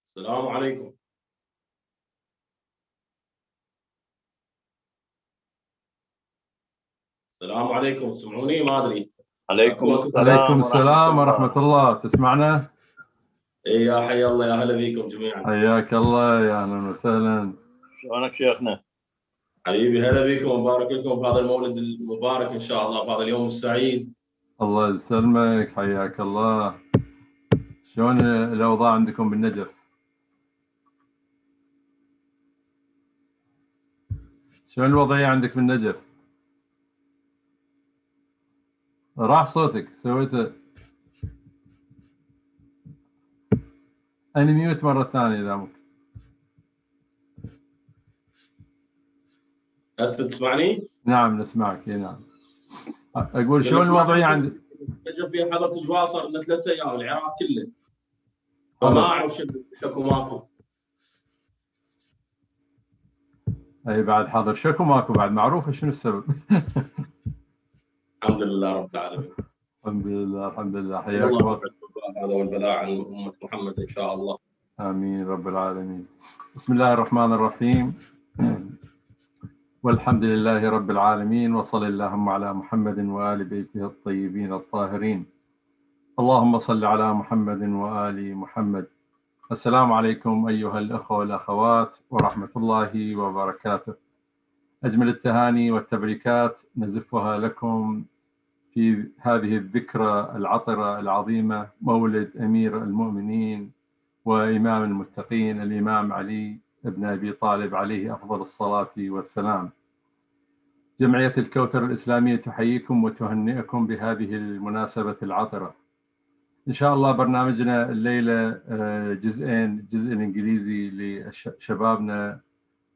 السلام عليكم. السلام عليكم، تسمعوني؟ ما ادري. عليكم عليكم السلام السلام ورحمة الله. تسمعنا؟ إيه يا حي الله، يا هلا بكم جميعا. حياك الله، يا اهلا وسهلا. شلونك شيخنا؟ حبيبي هلا بكم، ومبارك لكم بهذا المولد المبارك ان شاء الله، بهذا اليوم السعيد. الله يسلمك، حياك الله. شلون الاوضاع عندكم بالنجف؟ شلون الوضعية عندك بالنجف؟ راح صوتك، سويته انميوت مرة ثانية اذا ممكن. هسه تسمعني؟ نعم نسمعك. نعم اقول شلون الوضعية عندك؟ نجف في حظر اجواء صار لنا 3 ايام، العراق كله. فما حلو. اعرف شكو ماكو. اي بعد حاضر شكو ماكو، بعد معروفة شنو السبب. الحمد لله رب العالمين. الحمد لله الحمد لله، حياك الله الله. رفع الوباء هذا والبلاء عن امه محمد ان شاء الله. آمين رب العالمين. بسم الله الرحمن الرحيم. والحمد لله رب العالمين، وصل اللهم على محمد وآل بيته الطيبين الطاهرين. اللهم صل على محمد وآل محمد. السلام عليكم أيها الأخوة والأخوات ورحمة الله وبركاته. أجمل التهاني والتبريكات نزفها لكم في هذه الذكرى العطرة العظيمة، مولد أمير المؤمنين وإمام المتقين الإمام علي بن أبي طالب عليه أفضل الصلاة والسلام. جمعية الكوثر الإسلامية تحييكم وتهنئكم بهذه المناسبة العطرة. إن شاء الله برنامجنا الليلة جزئين، جزء الإنجليزي لشبابنا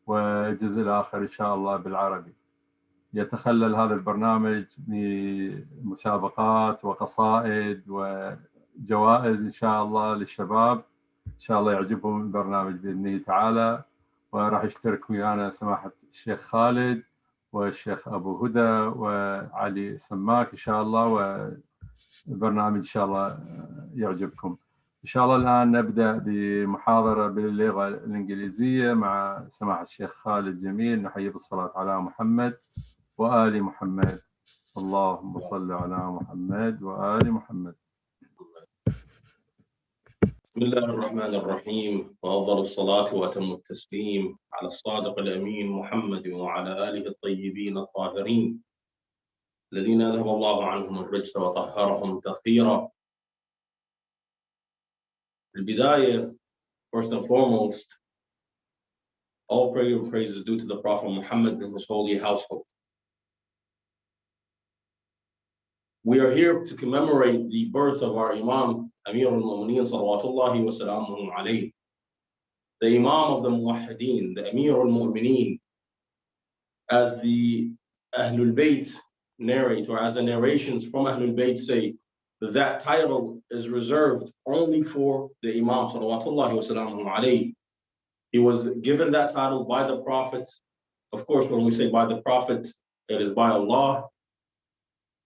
والجزء الآخر إن شاء الله بالعربي. يتخلل هذا البرنامج بمسابقات وقصائد وجوائز إن شاء الله للشباب. إن شاء الله يعجبهم البرنامج بإذنه تعالى، وراح يشترك ويانا سماحة الشيخ خالد والشيخ أبو هدى وعلي سماك إن شاء الله، والبرنامج إن شاء الله يعجبكم. إن شاء الله الآن نبدأ بمحاضرة باللغة الإنجليزية مع سماحة الشيخ خالد جميل. نحيي بالصلاة على محمد وآل محمد. اللهم صل على محمد وآل محمد. بسم الله الرحمن الرحيم، وأفضل الصلاة وأتم التسليم على الصادق الأمين محمد وعلى آله الطيبين الطاهرين الذين أذهب الله عنهم الرجس وطهرهم تطهيرا. البداية, first and foremost, all prayer and praise is due to the Prophet Muhammad and his holy household. We are here to commemorate the birth of our Imam, Amir al-Mu'mineen salawatullahi wa salamuhu alayhi, the Imam of the Muwahhideen, the Amir al-Mu'mineen, as the Ahlul Bayt narrate, or as the narrations from Ahlul Bayt say, that title is reserved only for the Imam salawatullahi wa salamuhu alayhi. He was given that title by the Prophet. Of course, when we say by the Prophet, it is by Allah,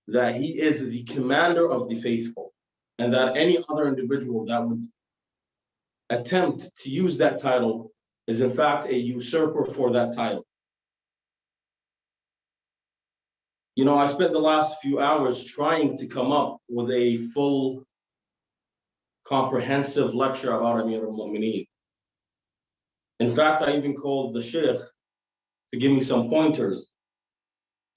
that he is the commander of the faithful, and that any other individual that would attempt to use that title is in fact a usurper for that title. You know, I spent the last few hours trying to come up with a full, comprehensive lecture about Amir al-Mu'mineen. In fact, I even called the Sheikh to give me some pointers.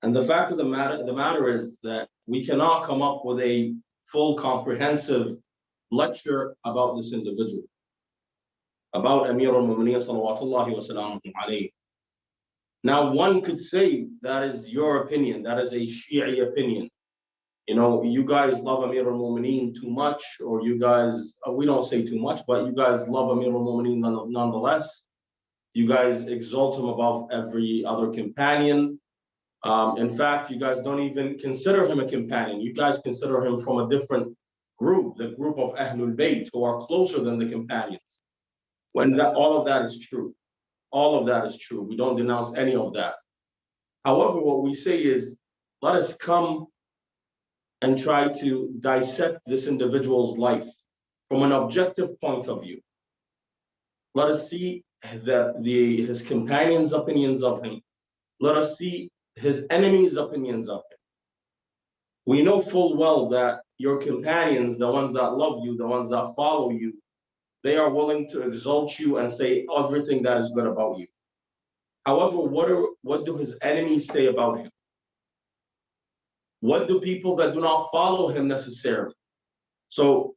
And the fact of the matter is that we cannot come up with a full, comprehensive lecture about this individual, about Amir al-Mu'mineen salawatullahi wa salamuhu alayhi. Now, one could say that is your opinion, that is a Shi'i opinion. You know, you guys love Amir al-Mu'mineen too much, or you guys, we don't say too much, but you guys love Amir al-Mu'mineen nonetheless. You guys exalt him above every other companion. In fact, you guys don't even consider him a companion. You guys consider him from a different group, the group of Ahlul Bayt, who are closer than the companions. When all of that is true. All of that is true. We don't denounce any of that. However, what we say is, let us come and try to dissect this individual's life from an objective point of view. Let us see his companions' opinions of him. Let us see his enemies' opinions of him. We know full well that your companions, the ones that love you, the ones that follow you, they are willing to exalt you and say everything that is good about you. However, what do his enemies say about him? What do people that do not follow him necessarily? So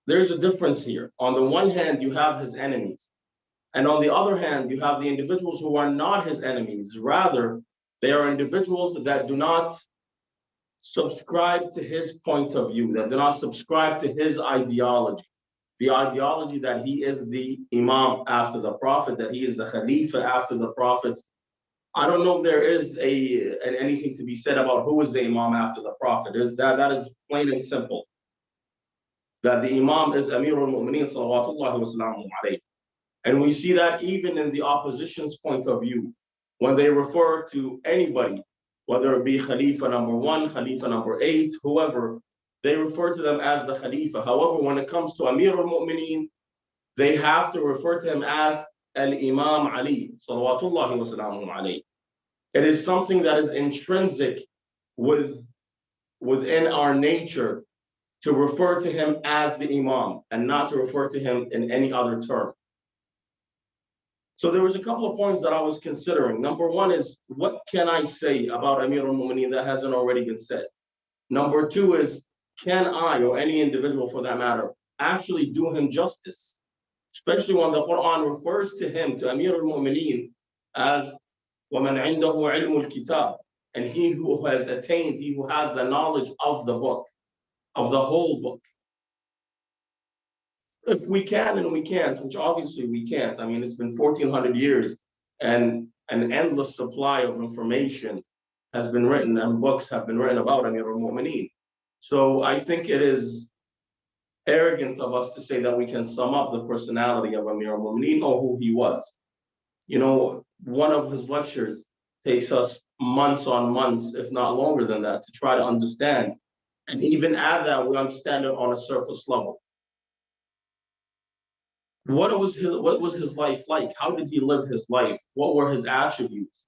there's a difference here. On the one hand, you have his enemies. And on the other hand, you have the individuals who are not his enemies. Rather, they are individuals that do not subscribe to his point of view, that do not subscribe to his ideology. The ideology that he is the Imam after the Prophet, that he is the Khalifa after the Prophet. I don't know if there is anything to be said about who is the Imam after the Prophet. That is plain and simple. That the Imam is Amirul Mu'mineen salawatullahi wa salamuhu alayhi. And we see that even in the opposition's point of view, when they refer to anybody, whether it be Khalifa number 1, Khalifa number 8, whoever, they refer to them as the Khalifa. However, when it comes to Amirul Mu'mineen, they have to refer to him as Al-Imam Ali, salawatullahi wa salamuhu alayhi. It is something that is intrinsic within our nature to refer to him as the Imam and not to refer to him in any other term. So there was a couple of points that I was considering. Number one is, what can I say about Amir al-Mu'mineen that hasn't already been said? Number two is, can I, or any individual for that matter, actually do him justice? Especially when the Quran refers to him, to Amir al-Mu'mineen, as وَمَنْ عِنْدَهُ عِلْمُ الْكِتَابِ, and he who has attained, he who has the knowledge of the book, of the whole book. If we can and we can't, which obviously we can't. I mean, it's been 1,400 years and an endless supply of information has been written and books have been written about Amir al-Mu'mineen. So I think it is arrogant of us to say that we can sum up the personality of Amir al-Mu'mineen or who he was. You know, one of his lectures takes us months on months, if not longer than that, to try to understand. And even at that, we understand it on a surface level. What was his life like? How did he live his life? What were his attributes?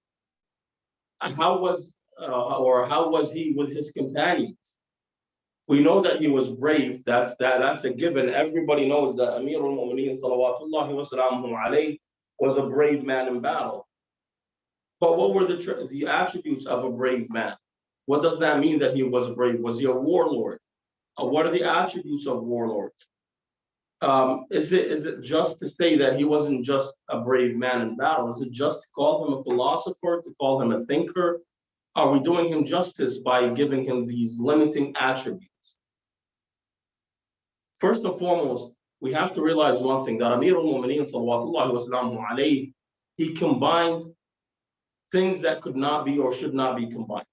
How was he with his companions? We know that he was brave. That's a given. Everybody knows that Amir al-Mu'mineen salawatullahi wa salamuhu alayhi was a brave man in battle. But what were the attributes of a brave man? What does that mean that he was brave? Was he a warlord? What are the attributes of warlords? Is it just to say that he wasn't just a brave man in battle? Is it just to call him a philosopher, to call him a thinker? Are we doing him justice by giving him these limiting attributes? First and foremost, we have to realize one thing, that Amir al-Mu'mineen sallallahu wa alayhi, he combined things that could not be or should not be combined.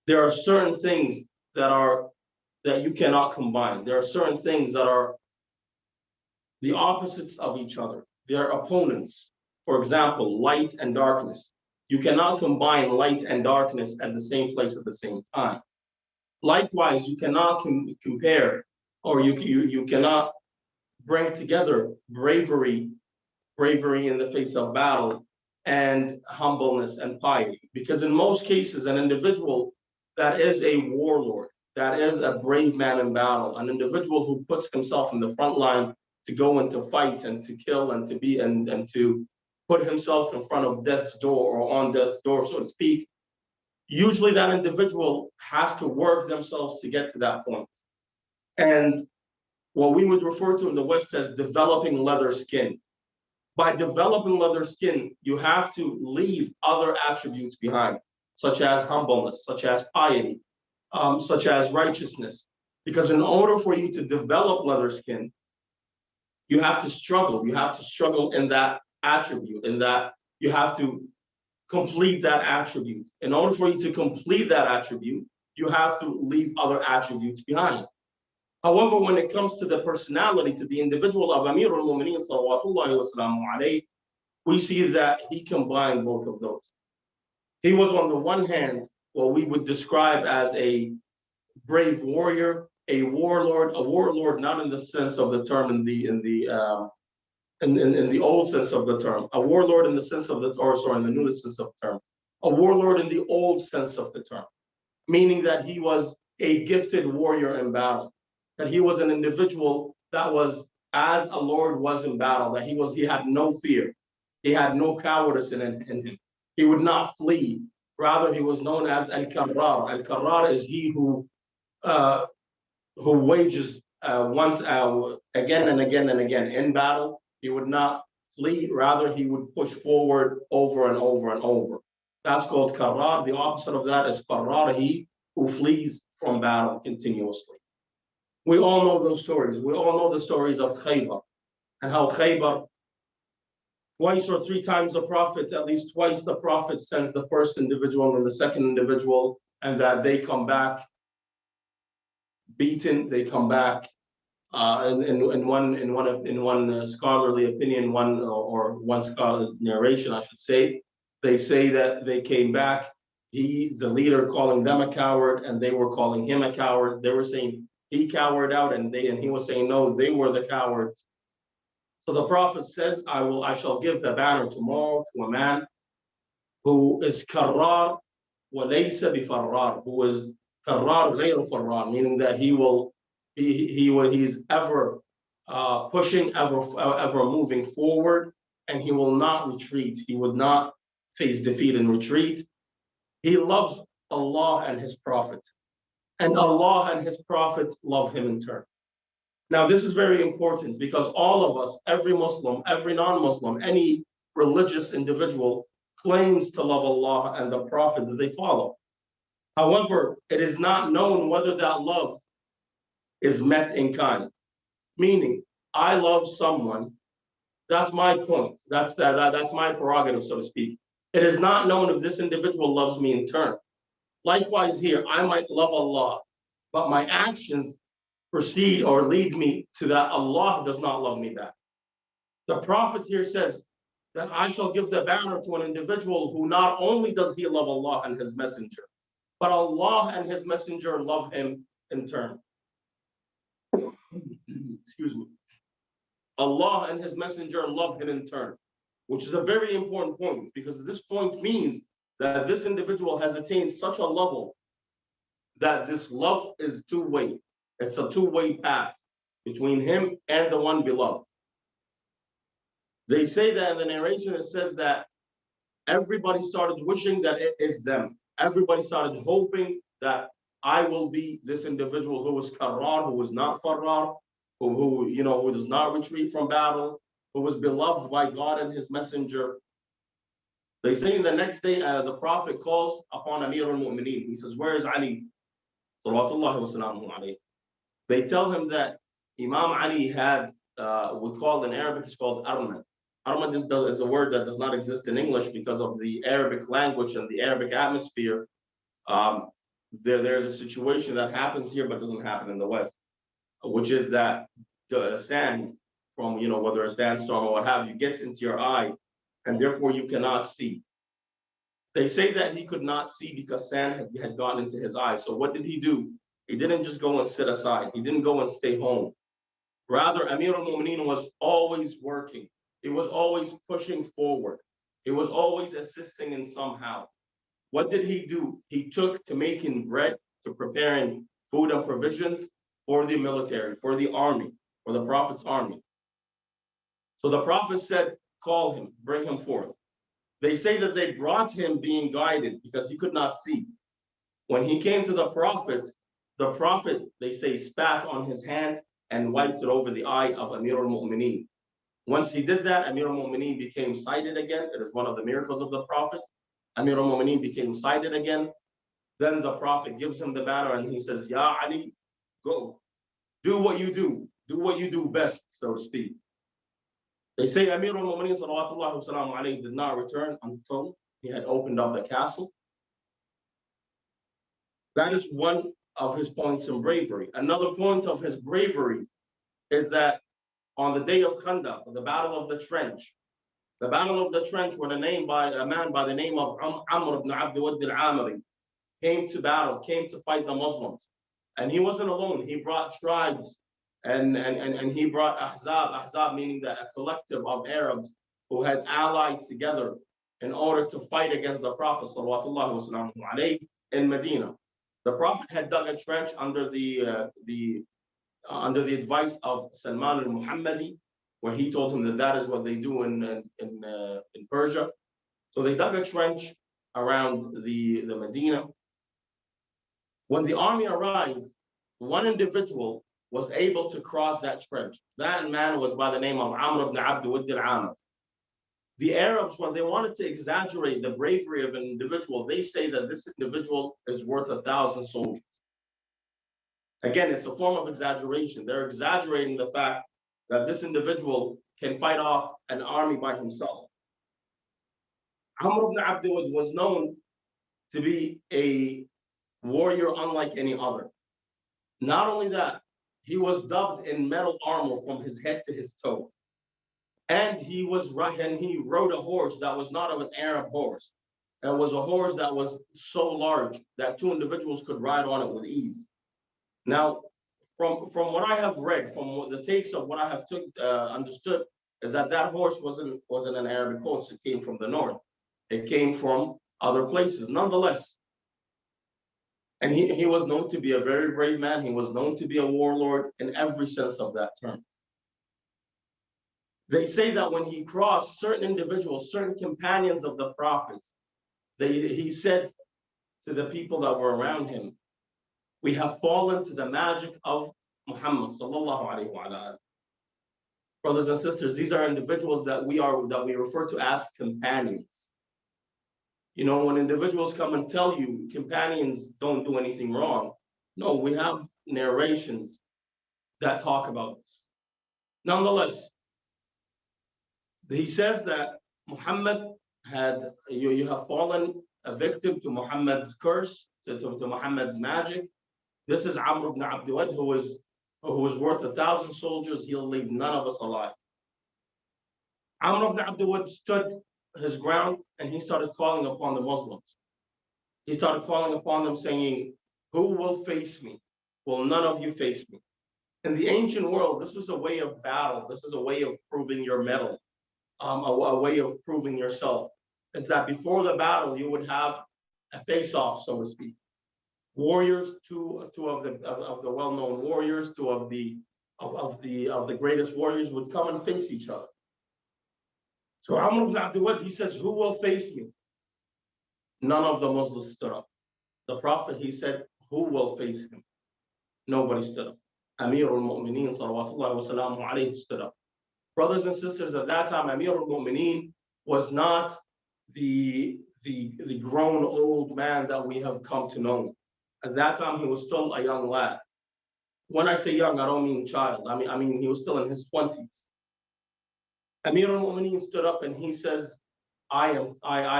There are certain things that you cannot combine. There are certain things that are the opposites of each other. They're opponents. For example, light and darkness. You cannot combine light and darkness at the same place at the same time. Likewise, you cannot compare, or you cannot bring together bravery in the face of battle, and humbleness and piety. Because in most cases, an individual that is a warlord, that is a brave man in battle, an individual who puts himself in the front line to go and to fight and to kill and to put himself in front of death's door or on death's door, so to speak, usually that individual has to work themselves to get to that point. And what we would refer to in the West as developing leather skin. By developing leather skin, you have to leave other attributes behind, such as humbleness, such as piety, such as righteousness. Because in order for you to develop leather skin, you have to struggle. You have to struggle in that attribute, in that you have to complete that attribute. In order for you to complete that attribute, you have to leave other attributes behind. However, when it comes to the personality, to the individual of Amir al-Mu'mineen salawatullahi wa salamu alayhi, we see that he combined both of those. He was on the one hand what we would describe as a brave warrior, a warlord not in the sense of the term in the in the old sense of the term, a warlord in the sense of the, or sorry, in the new sense of the term, a warlord in the old sense of the term, meaning that he was a gifted warrior in battle, that he was an individual that was as a lord was in battle, that he had no fear, he had no cowardice in him. He would not flee. Rather, he was known as Al-Karrar. Al-Karrar is he who wages once again and again and again in battle. He would not flee, rather he would push forward over and over and over. That's called Karrar. The opposite of that is Qarrar, he who flees from battle continuously. We all know those stories. We all know the stories of Khaybar and how Khaybar, twice or three times the Prophet, at least twice the Prophet sends the first individual and the second individual, and that they come back beaten. They come back in one scholarly opinion, one scholar narration, I should say. They say that they came back. The leader calling them a coward, and they were calling him a coward. They were saying he cowered out, and he was saying no, they were the cowards. So the Prophet says, I shall give the banner tomorrow to a man who is karrar wa laysa bifarrar, who is karrar ghayru farrar, meaning that he's ever pushing, ever moving forward, and he will not retreat. He would not face defeat and retreat. He loves Allah and His Prophet, and Allah and His Prophet love him in turn. Now, this is very important because all of us, every Muslim, every non-Muslim, any religious individual claims to love Allah and the Prophet that they follow. However, it is not known whether that love is met in kind. Meaning, I love someone, that's my point, that's my prerogative, so to speak. It is not known if this individual loves me in turn. Likewise here, I might love Allah, but my actions proceed or lead me to that Allah does not love me back. The Prophet here says that I shall give the banner to an individual who not only does he love Allah and His Messenger, but Allah and His Messenger love him in turn. Excuse me. Allah and His Messenger love him in turn, which is a very important point, because this point means that this individual has attained such a level that this love is two-way. It's a two-way path between him and the one beloved. They say that in the narration, it says that everybody started wishing that it is them. Everybody started hoping that I will be this individual who is karrar, who is not farrar, who does not retreat from battle, who was beloved by God and His Messenger. They say the next day, the Prophet calls upon Amir al-Mu'mineen. He says, "Where is Ali?" Salawatullahi wa salamuhu alayhi. They tell him that Imam Ali had, we call in Arabic, it's called armad. Armad is a word that does not exist in English because of the Arabic language and the Arabic atmosphere. There's a situation that happens here but doesn't happen in the West, which is that the sand from, whether a sandstorm or what have you, gets into your eye, and therefore you cannot see. They say that he could not see because sand had gotten into his eye. So what did he do? He didn't just go and sit aside. He didn't go and stay home. Rather, Amir al-Mu'mineen was always working. He was always pushing forward. He was always assisting in somehow. What did he do? He took to making bread, to preparing food and provisions for the military, for the army, for the Prophet's army. So the Prophet said, call him, bring him forth. They say that they brought him being guided because he could not see. When he came to the Prophet, they say, spat on his hand and wiped it over the eye of Amir al-Mu'mineen. Once he did that, Amir al-Mu'mineen became sighted again. It is one of the miracles of the Prophet. Amir al-Mu'mineen became sighted again. Then the Prophet gives him the banner and he says, Ya Ali, go. Do what you do. Do what you do best, so to speak. They say Amir al-Mu'mineen salawatullahi wa salamu alayhi did not return until he had opened up the castle. That is one of his points in bravery. Another point of his bravery is that on the day of Khandaq, the Battle of the Trench, when a man by the name of Amr ibn Abd Wadd al-Amiri came to battle, came to fight the Muslims. And he wasn't alone. He brought tribes and he brought Ahzab meaning that a collective of Arabs who had allied together in order to fight against the Prophet sallallahu wasallam in Medina. The Prophet had dug a trench under the advice of Salman al-Muhammadi, where he told him that that is what they do in Persia. So they dug a trench around the Medina. When the army arrived, one individual was able to cross that trench. That man was by the name of Amr ibn Abd Wudd al-Amr. The Arabs, when they wanted to exaggerate the bravery of an individual, they say that this individual is worth 1,000 soldiers. Again, it's a form of exaggeration. They're exaggerating the fact that this individual can fight off an army by himself. Amr ibn Abd Wudd was known to be a warrior unlike any other. Not only that, he was dubbed in metal armor from his head to his toe. And he rode a horse that was not of an Arab horse. It was a horse that was so large that two individuals could ride on it with ease. Now, from what I have read, from the takes of what I have understood, is that horse wasn't an Arabic horse. It came from the north. It came from other places. Nonetheless, and he was known to be a very brave man. He was known to be a warlord in every sense of that term. They say that when he crossed certain individuals, certain companions of the Prophet, he said to the people that were around him, "We have fallen to the magic of Muhammad sallallahu alaihi wasallam." Brothers and sisters, these are individuals that we refer to as companions. You know, when individuals come and tell you companions don't do anything wrong, no, we have narrations that talk about this. Nonetheless, he says that Muhammad you have fallen a victim to Muhammad's curse, to Muhammad's magic. This is Amr ibn Abd Wudd, who was worth 1,000 soldiers. He'll leave none of us alive. Amr ibn Abd Wudd stood his ground and he started calling upon the Muslims. He started calling upon them saying, "Who will face me? Will none of you face me?" In the ancient world, this was a way of battle. This is a way of proving your mettle, a way of proving yourself. Is that before the battle, you would have a face-off, so to speak. Warriors, two of the well-known warriors, two of the greatest warriors would come and face each other. So Amr ibn Abd Wudd, he says, "Who will face me?" None of the Muslims stood up. The Prophet, he said, "Who will face him?" Nobody stood up. Amir al-Mu'mineen salawatullahi wa salamu alayhi stood up. Brothers and sisters, at that time, Amir al-Mu'mineen was not the grown old man that we have come to know. At that time, he was still a young lad. When I say young, I don't mean child. I mean he was still in his 20s. Amir al-Mu'mineen stood up and he says, I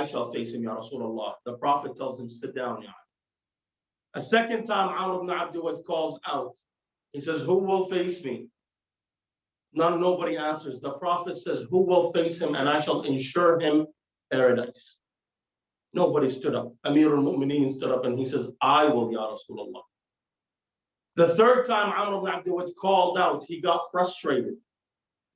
shall face him, Ya Rasulullah. The Prophet tells him, "Sit down, Ya." A second time, Amr ibn Abd Wudd calls out. He says, "Who will face me?" Nobody answers. The Prophet says, "Who will face him, and I shall ensure him paradise." Nobody stood up. Amir al-Mu'mineen stood up and he says, "I will, Ya Rasulullah." The third time Amr ibn Abd Wudd called out, he got frustrated.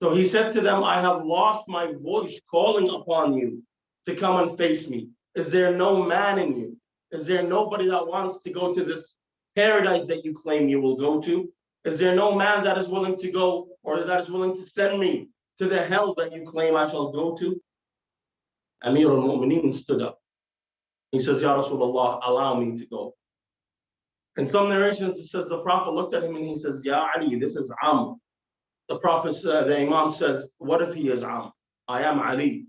So he said to them, "I have lost my voice calling upon you to come and face me. Is there no man in you? Is there nobody that wants to go to this paradise that you claim you will go to? Is there no man that is willing to go or that is willing to send me to the hell that you claim I shall go to?" Amir al-Mu'mineen stood up. He says, "Ya Rasulullah, allow me to go." In some narrations, it says the Prophet looked at him and he says, "Ya Ali, this is Amr." The Prophet, the Imam says, "What if he is Amr? I am Ali."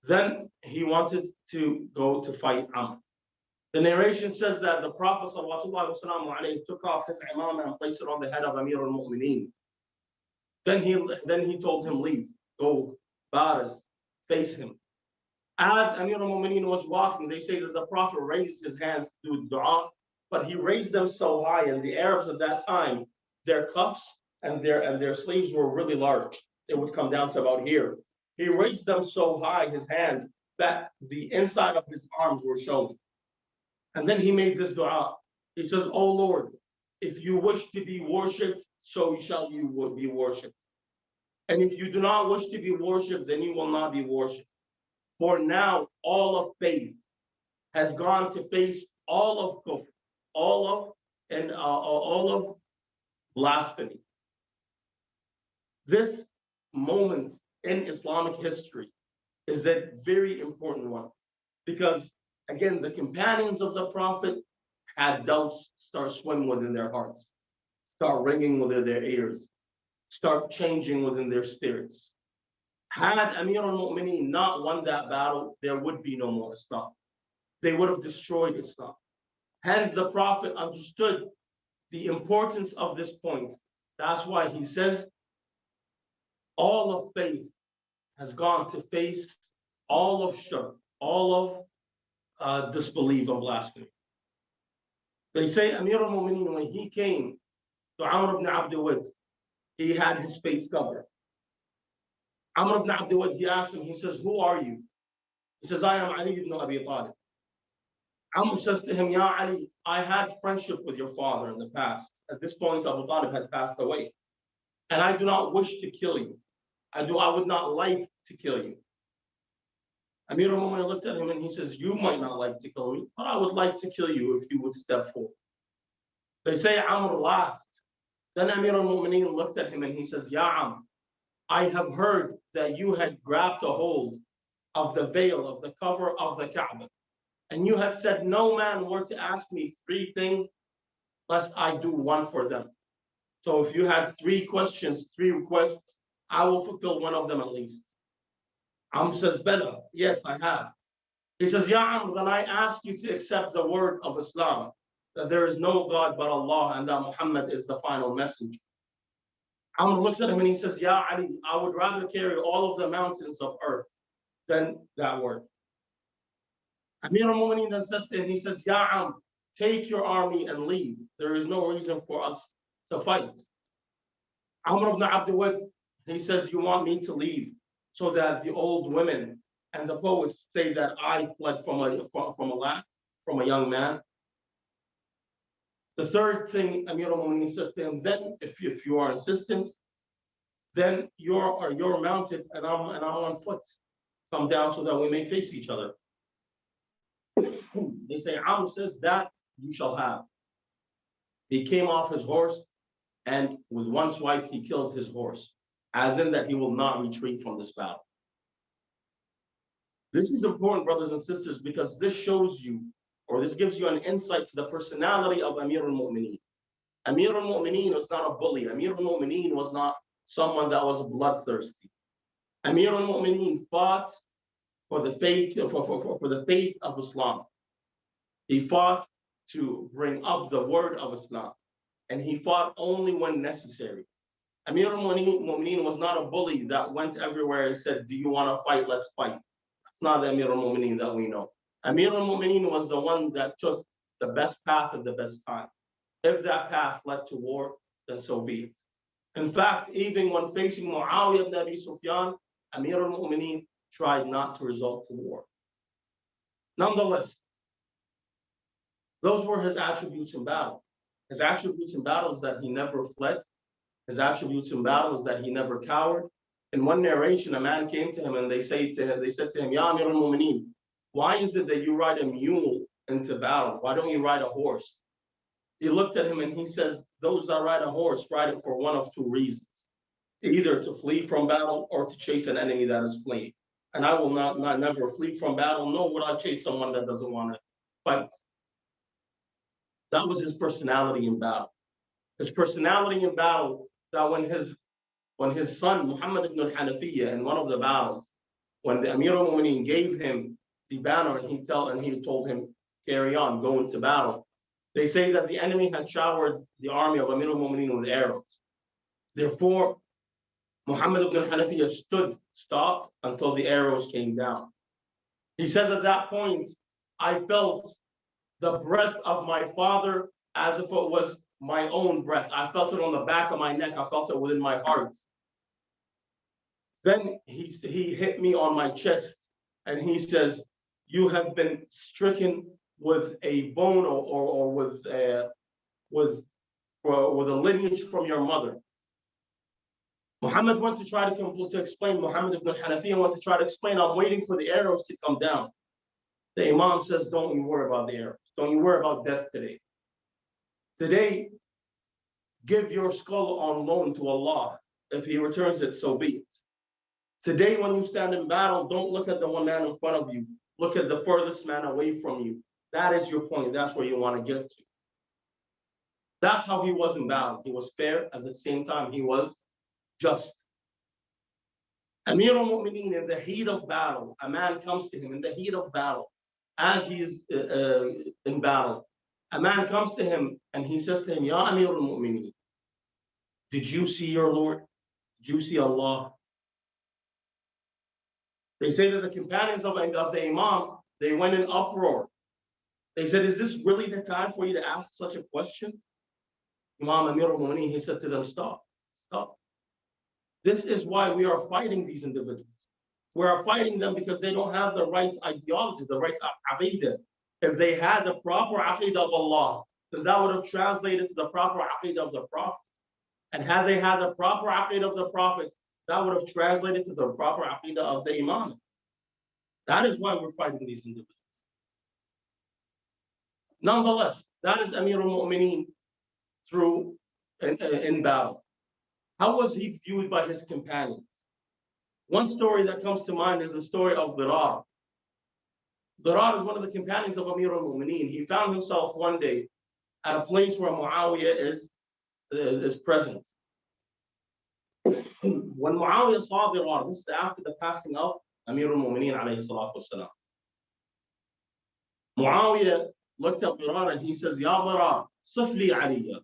Then he wanted to go to fight Amr. The narration says that the Prophet ﷺ took off his imam and placed it on the head of Amir al-Mu'mineen. Then he told him, "Leave, go, Baraz, face him." As Amir al-Mu'mineen was walking, they say that the Prophet raised his hands to do dua, but he raised them so high, and the Arabs at that time, their cuffs and their sleeves were really large. They would come down to about here. He raised them so high, his hands, that the inside of his arms were showing. And then he made this dua. He says, "Oh Lord, if you wish to be worshipped, so shall you be worshipped. And if you do not wish to be worshipped, then you will not be worshipped. For now, all of faith has gone to face all of kufr, all of blasphemy. This moment in Islamic history is a very important one because, again, the companions of the Prophet had doubts start swimming within their hearts, start ringing within their ears, start changing within their spirits. Had Amir al-Mu'mineen not won that battle, there would be no more Islam. They would have destroyed Islam. Hence, the Prophet understood the importance of this point. That's why he says, all of faith has gone to face all of shirk, all of disbelief and blasphemy. They say Amir al-Mu'mineen, when he came to Amr ibn Abd Wad, he had his face covered. Amr ibn Abd Wad, he asked him, he says, who are you? He says, I am Ali ibn Abi Talib. Amr says to him, Ya Ali, I had friendship with your father in the past. At this point, Abu Talib had passed away. And I do not wish to kill you. I would not like to kill you. Amir al-Mu'mineen looked at him and he says, you might not like to kill me, but I would like to kill you if you would step forward. They say Amr laughed. Then Amir al-Mu'mineen looked at him and he says, Ya Amr, I have heard that you had grabbed a hold of the veil, of the cover of the Kaaba. And you have said, no man were to ask me 3 things, lest I do 1 for them. So if you had 3 questions, 3 requests, I will fulfill 1 of them at least. Amr says, Bella, yes, I have. He says, Ya Amr, then I ask you to accept the word of Islam, that there is no God but Allah and that Muhammad is the final messenger. Amr looks at him and he says, Ya Ali, I would rather carry all of the mountains of earth than that word. Amir al-Mu'mineen then says to him, he says, Ya Amr, take your army and leave. There is no reason for us to fight. Amr ibn Abd Wad, he says, you want me to leave so that the old women and the poets say that I fled from a young man. The third thing Amir al-Mu'mineen says to him, then if you are insistent, then you're mounted and I'm on foot. Come down so that we may face each other. They say, Amr says, that you shall have. He came off his horse and with 1 swipe, he killed his horse, as in that he will not retreat from this battle. This is important, brothers and sisters, because this shows you, or this gives you an insight to the personality of Amir al-Mu'mineen. Amir al-Mu'mineen was not a bully. Amir al-Mu'mineen was not someone that was bloodthirsty. Amir al-Mu'mineen fought for the faith of Islam. He fought to bring up the word of Islam, and he fought only when necessary. Amir al-Mu'mineen was not a bully that went everywhere and said, do you want to fight? Let's fight. That's not the Amir al-Mu'mineen that we know. Amir al-Mu'mineen was the one that took the best path at the best time. If that path led to war, then so be it. In fact, even when facing Muawiyah ibn Abi Sufyan, Amir al-Mu'mineen tried not to resort to war. Nonetheless, those were his attributes in battle. His attributes in battle is that he never fled. His attributes in battle is that he never cowered. In one narration, a man came to him and they said to him, Ya Amir al-Mu'mineen, why is it that you ride a mule into battle? Why don't you ride a horse? He looked at him and he says, those that ride a horse ride it for 1 of 2 reasons. Either to flee from battle or to chase an enemy that is fleeing. And I will not never flee from battle, nor would I chase someone that doesn't want to fight. That was his personality in battle. His personality in battle, that when his son, Muhammad ibn al-Hanafiyyah, in one of the battles, when the Amir al-Mu'mineen gave him the banner and he told him, carry on, go into battle, they say that the enemy had showered the army of Amir al-Mu'mineen with arrows. Therefore, Muhammad ibn al-Hanafiyyah stopped until the arrows came down. He says at that point, I felt the breath of my father as if it was my own breath. I felt it on the back of my neck. I felt it within my heart. Then he hit me on my chest and he says, you have been stricken with a bone or with with a lineage from your mother. Muhammad went to try to explain, Muhammad ibn al-Hanafiyyah went to try to explain, I'm waiting for the arrows to come down. The Imam says, don't you worry about the arrows. Don't you worry about death today. Today, give your skull on loan to Allah. If He returns it, so be it. Today, when you stand in battle, don't look at the one man in front of you. Look at the furthest man away from you. That is your point. That's where you want to get to. That's how he was in battle. He was fair. At the same time, he was just. Amir al-Mu'mineen, in the heat of battle, a man comes to him in the heat of battle, as he's in battle. A man comes to him and he says to him, Ya Amir al-Mu'mineen, did you see your Lord? Did you see Allah? They say that the companions of the Imam, they went in uproar. They said, is this really the time for you to ask such a question? Imam Amir al-Mu'mineen, he said to them, stop. This is why we are fighting these individuals. We are fighting them because they don't have the right ideology, the right aqidah. If they had the proper aqidah of Allah, then that would have translated to the proper aqidah of the Prophet. And had they had the proper aqidah of the Prophet, that would have translated to the proper aqidah of the Imam. That is why we're fighting these individuals. Nonetheless, that is Amir al-Mu'mineen in battle. How was he viewed by his companions? One story that comes to mind is the story of Dirar. Dirar is one of the companions of Amir al-Mu'mineen. He found himself one day at a place where Muawiyah is present. When Muawiyah saw Dirar, this is after the passing of Amir al-Mu'mineen alayhi salatu wasalam. Muawiyah looked at Dirar and he says, Ya Dirar, sifli Aliyah.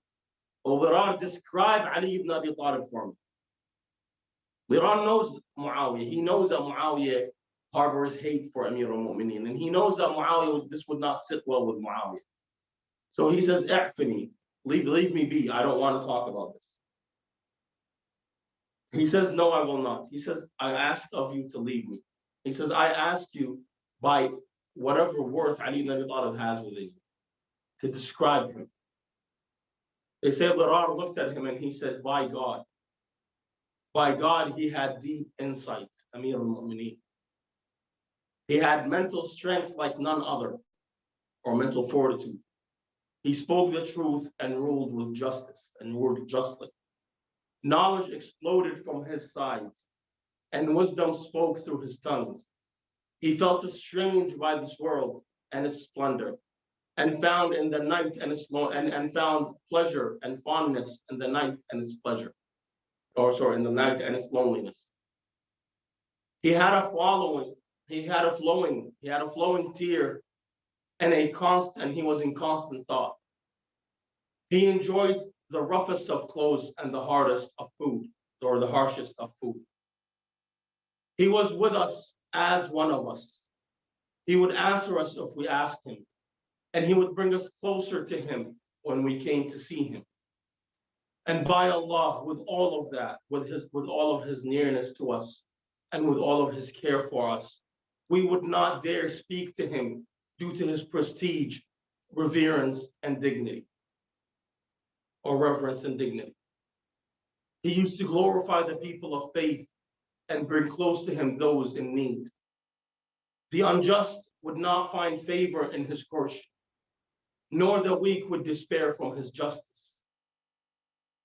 O Dirar, describe Ali ibn Abi Talib for me. Dirar knows Muawiyah. He knows that Muawiyah harbors hate for Amir al-Mu'mineen. And he knows that Muawiyah, this would not sit well with Muawiyah. So he says, I'fini, leave me be. I don't want to talk about this. He says, no, I will not. He says, I ask of you to leave me. He says, I ask you by whatever worth Ali ibn Abi Talib has within you to describe him. They say Dirar looked at him and he said, by God, he had deep insight, Amir al-Mu'mineen. He had mental strength like none other, or mental fortitude. He spoke the truth and ruled with justice and ruled justly. Knowledge exploded from his sides, and wisdom spoke through his tongues. He felt estranged by this world and its splendor, and found in the night and found pleasure and fondness in the night and its pleasure. In the night and its loneliness. He had a flowing tear, and he was in constant thought. He enjoyed the roughest of clothes and the hardest of food, or the harshest of food. He was with us as one of us. He would answer us if we asked him, and he would bring us closer to him when we came to see him. And by Allah, with all of that, with all of his nearness to us, and with all of his care for us, we would not dare speak to him due to his prestige, reverence, and dignity, or reverence and dignity. He used to glorify the people of faith and bring close to him those in need. The unjust would not find favor in his courtship, nor the weak would despair from his justice.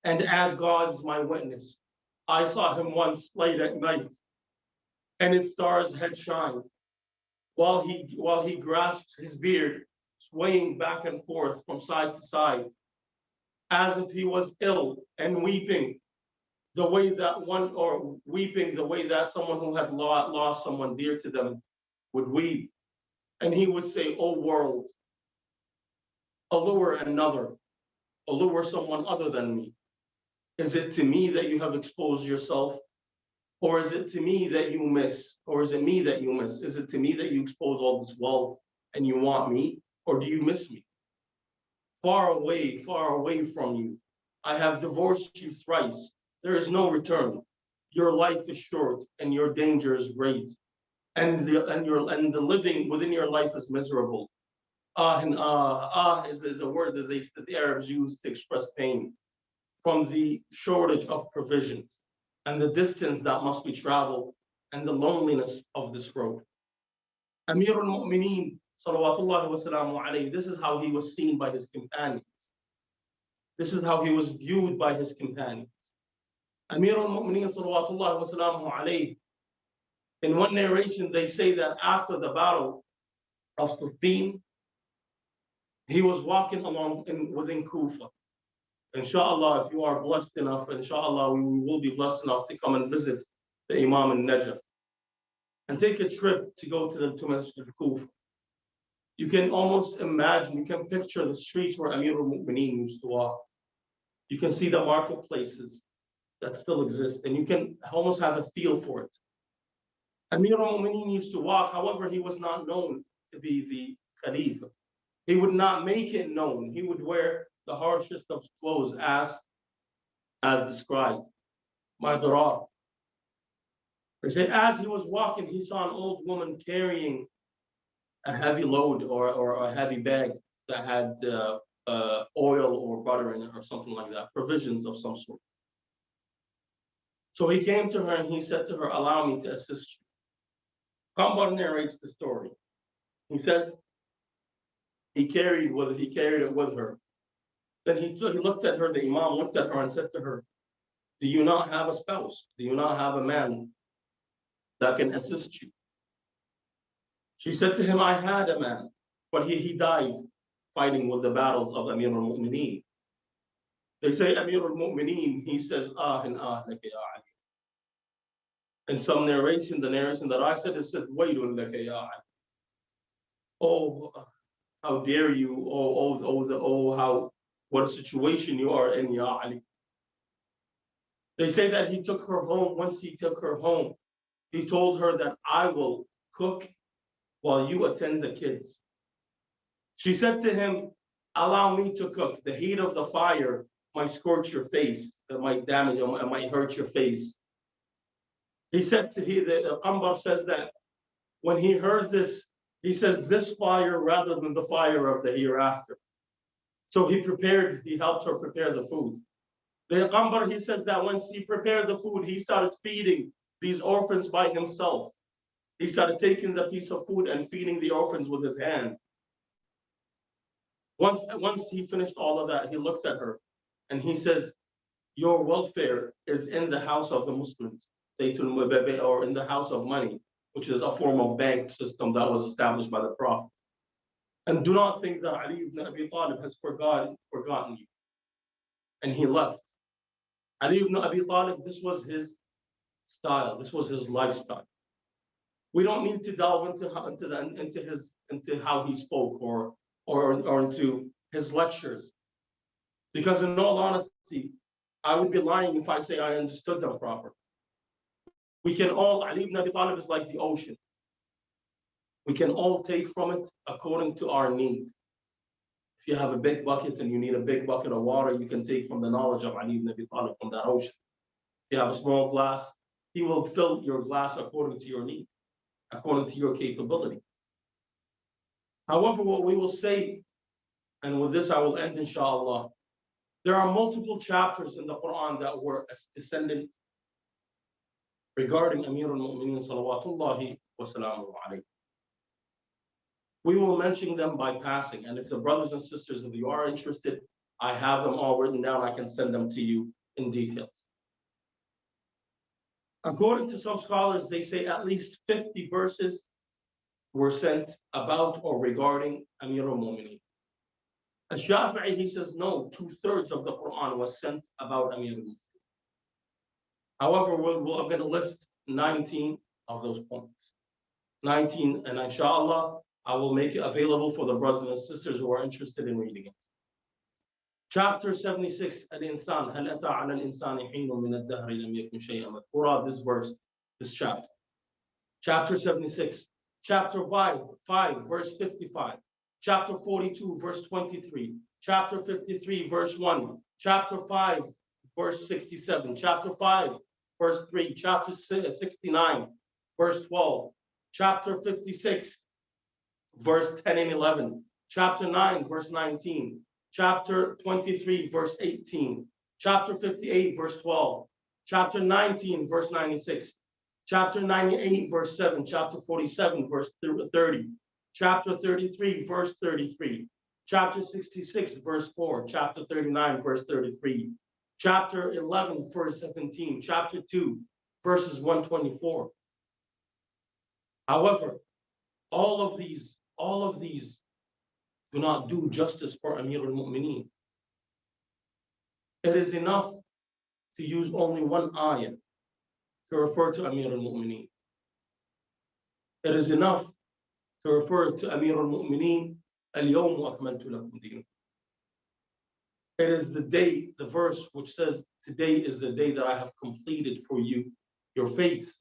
And as God is my witness, I saw him once late at night, and his stars had shined, while he grasped his beard, swaying back and forth from side to side, as if he was ill and weeping the way that someone who had lost someone dear to them would weep. And he would say, "O world, allure someone other than me. Is it to me that you have exposed yourself? Or is it to me that you miss? Or is it me that you miss? Is it to me that you expose all this wealth and you want me? Or do you miss me? Far away from you. I have divorced you thrice. There is no return. Your life is short and your danger is great. And the living within your life is miserable. Is a word that the Arabs use to express pain. from the shortage of provisions and the distance that must be traveled and the loneliness of this road. Amir al-Mu'mineen, salawatullahi wa salamu alayhi, this is how he was seen by his companions. This is how he was viewed by his companions. Amir al-Mu'mineen, salawatullahi wa salamu alayhi, in one narration, they say that after the battle of Siffin, he was walking along within Kufa. Inshallah, if you are blessed enough, inshallah, we will be blessed enough to come and visit the Imam in Najaf and take a trip to go to Masjid al-Kufa. You can almost imagine, you can picture the streets where Amir al-Mu'mineen used to walk. You can see the marketplaces that still exist, and you can almost have a feel for it. Amir al-Mu'mineen used to walk, however, he was not known to be the Khalifa. He would not make it known. He would wear the harshest of clothes as described. My Durar. They say as he was walking, he saw an old woman carrying a heavy load or a heavy bag that had oil or butter in it or something like that, provisions of some sort. So he came to her and he said to her, "Allow me to assist you." Kambar narrates the story. He says he carried it with her. Then he looked at her, the Imam looked at her and said to her, "Do you not have a spouse? Do you not have a man that can assist you?" She said to him, "I had a man, but he died fighting with the battles of Amir al-Mu'mineen." They say Amir al-Mu'mineen, he says, laka ya Ali. In some narration, the narration that I said, it said, waylun laka ya Ali. Oh, how dare you, what a situation you are in, Ya Ali. They say that he took her home. Once he took her home, he told her that I will cook while you attend the kids. She said to him, "Allow me to cook. The heat of the fire might scorch your face. It might damage, it might hurt your face." He said the Qambar says that when he heard this, he says, "This fire rather than the fire of the hereafter." So he helped her prepare the food. The Qambar, he says that once he prepared the food, he started feeding these orphans by himself. He started taking the piece of food and feeding the orphans with his hand. Once he finished all of that, he looked at her and he says, "Your welfare is in the house of the Muslims, or in the house of money, which is a form of bank system that was established by the Prophet. And do not think that Ali ibn Abi Talib has forgotten you." And he left. Ali ibn Abi Talib, this was his style, this was his lifestyle. We don't need to delve into how he spoke or into his lectures, because in all honesty, I would be lying if I say I understood them properly. We can all, Ali ibn Abi Talib is like the ocean. We can all take from it according to our need. If you have a big bucket and you need a big bucket of water, you can take from the knowledge of Ali ibn Abi Talib from that ocean. If you have a small glass, he will fill your glass according to your need, according to your capability. However, what we will say, and with this I will end inshallah, there are multiple chapters in the Quran that were descendant regarding Amir al-Mu'mineen salawatullahi wa salamuhu alayhi. We will mention them by passing, and if the brothers and sisters, if you are interested, I have them all written down. I can send them to you in details. According to some scholars, they say at least 50 verses were sent about or regarding Amir al-Mu'mineen. Al-Shafi'i, he says, no, 2/3 of the Quran was sent about Amir al-Mu'mineen. However, I'm going to list 19 of those points. 19, and inshallah, I will make it available for the brothers and sisters who are interested in reading it. Chapter 76, Al-Insan, هل أتى على الإنسان حين من الدهر لم يكن شيئا مذكورا. This verse, this chapter. Chapter 76, chapter 5, verse 55. Chapter 42, verse 23. Chapter 53, verse 1. Chapter 5, verse 67. Chapter 5, verse 3. Chapter 69, verse 12. Chapter 56, verse 10 and 11. Chapter 9, verse 19. Chapter 23, verse 18. chapter 58, verse 12, chapter 19, verse 96, chapter 98, verse 7, chapter 47, verse 30, chapter 33, verse 33, chapter 66, verse 4, chapter 39, verse 33, chapter 11, verse 17, chapter 2, verses 124. However, all of these do not do justice for Amir al-Mu'mineen. It is enough to use only one ayah to refer to Amir al-Mu'mineen. It is enough to refer to Amir al-Mu'mineen, al-yawm akmaltu lakum dinakum. It is the day, the verse which says, today is the day that I have completed for you your faith.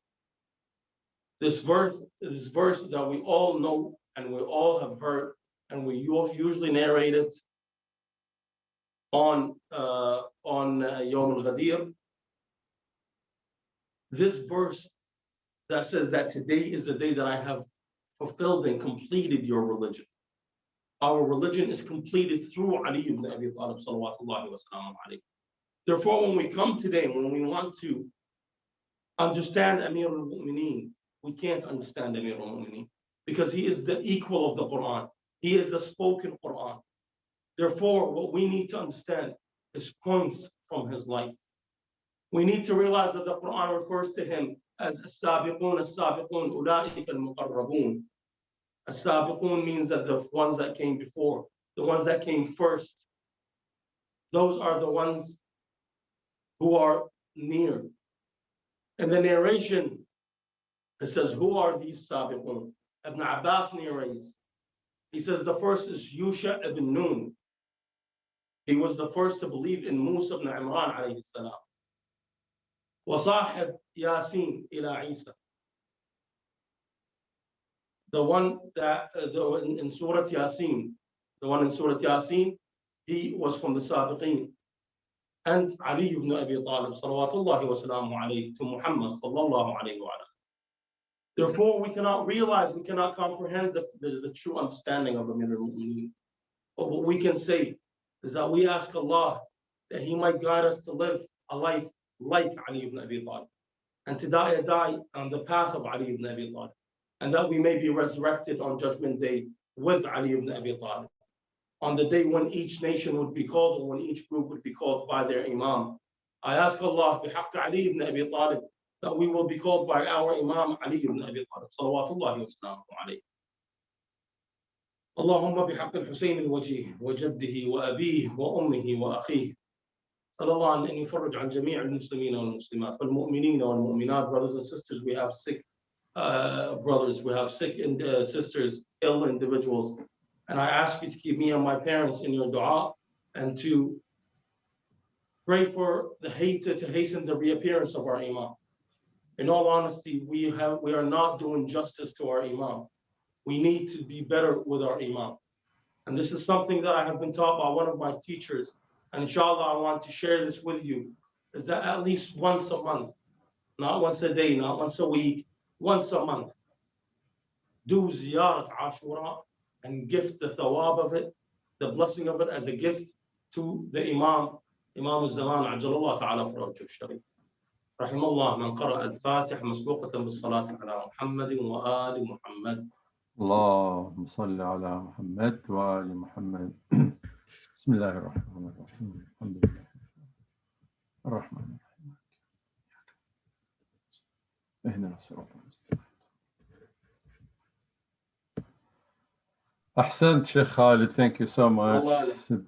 This verse that we all know and we all have heard, and we usually narrate it on Yawm al-Ghadir. This verse that says that today is the day that I have fulfilled and completed your religion. Our religion is completed through Ali ibn Abi Talib salawatullahi wa salamu alayhi. Therefore, when we come today, when we want to understand Amir al-Mu'mineen, we can't understand Amir al-Mu'mineen because he is the equal of the Quran. He is the spoken Quran. Therefore, what we need to understand is points from his life. We need to realize that the Quran refers to him as as-sabiqun, as-sabiqun, ulaika al-muqarrabun. As-sabiqun means that the ones that came before, the ones that came first, those are the ones who are near. In the narration, it says, who are these sabiqun? Ibn Abbas narrates. He says the first is Yusha ibn Nun. He was the first to believe in Musa ibn Imran alayhi salam. وصاحب Yasin ila Isa. The one that in Surah Yasin, he was from the Sabiqeen. And Ali ibn Abi Talib, salawatullahi wa salamu alayhi, to Muhammad sallallahu alayhi wa alayhi. Therefore, we cannot realize, we cannot comprehend the true understanding of Amir al-Mu'mineen. But what we can say is that we ask Allah that He might guide us to live a life like Ali ibn Abi Talib, and to die on the path of Ali ibn Abi Talib, and that we may be resurrected on Judgment Day with Ali ibn Abi Talib, on the day when each nation would be called, or when each group would be called by their Imam. I ask Allah, bihaqq Ali ibn Abi Talib, that we will be called by our Imam Ali ibn Abi Talib, salawatullahi wa salamu alayhi. اللهم بحق الحسين الوجيه وجده وأبيه وأمه وأخيه صلى الله أن يفرج عن جميع المسلمين والمسلمات والمؤمنين والمؤمنات. Brothers and sisters, we have sick brothers, we have sick sisters, ill individuals, and I ask you to keep me and my parents in your dua, and to pray for the to hasten the reappearance of our Imam. In all honesty, we are not doing justice to our Imam. We need to be better with our Imam. And this is something that I have been taught by one of my teachers. And inshallah, I want to share this with you, is that at least once a month, not once a day, not once a week, once a month, do ziyarat Ashura and gift the thawab of it, the blessing of it as a gift to the Imam al-Zaman, Ajalallah ta'ala farajul sharif. Rahimallah man qara al-Fatiha masbuqatan bis-salati ala Muhammadin wa ali Muhammad. اللهم صل على محمد وآل محمد. بسم الله الرحمن الرحيم. الحمد لله الرحمن الرحيم. اهدنا الصراط المستقيم. أحسنت شيخ خالد. Thank you so much.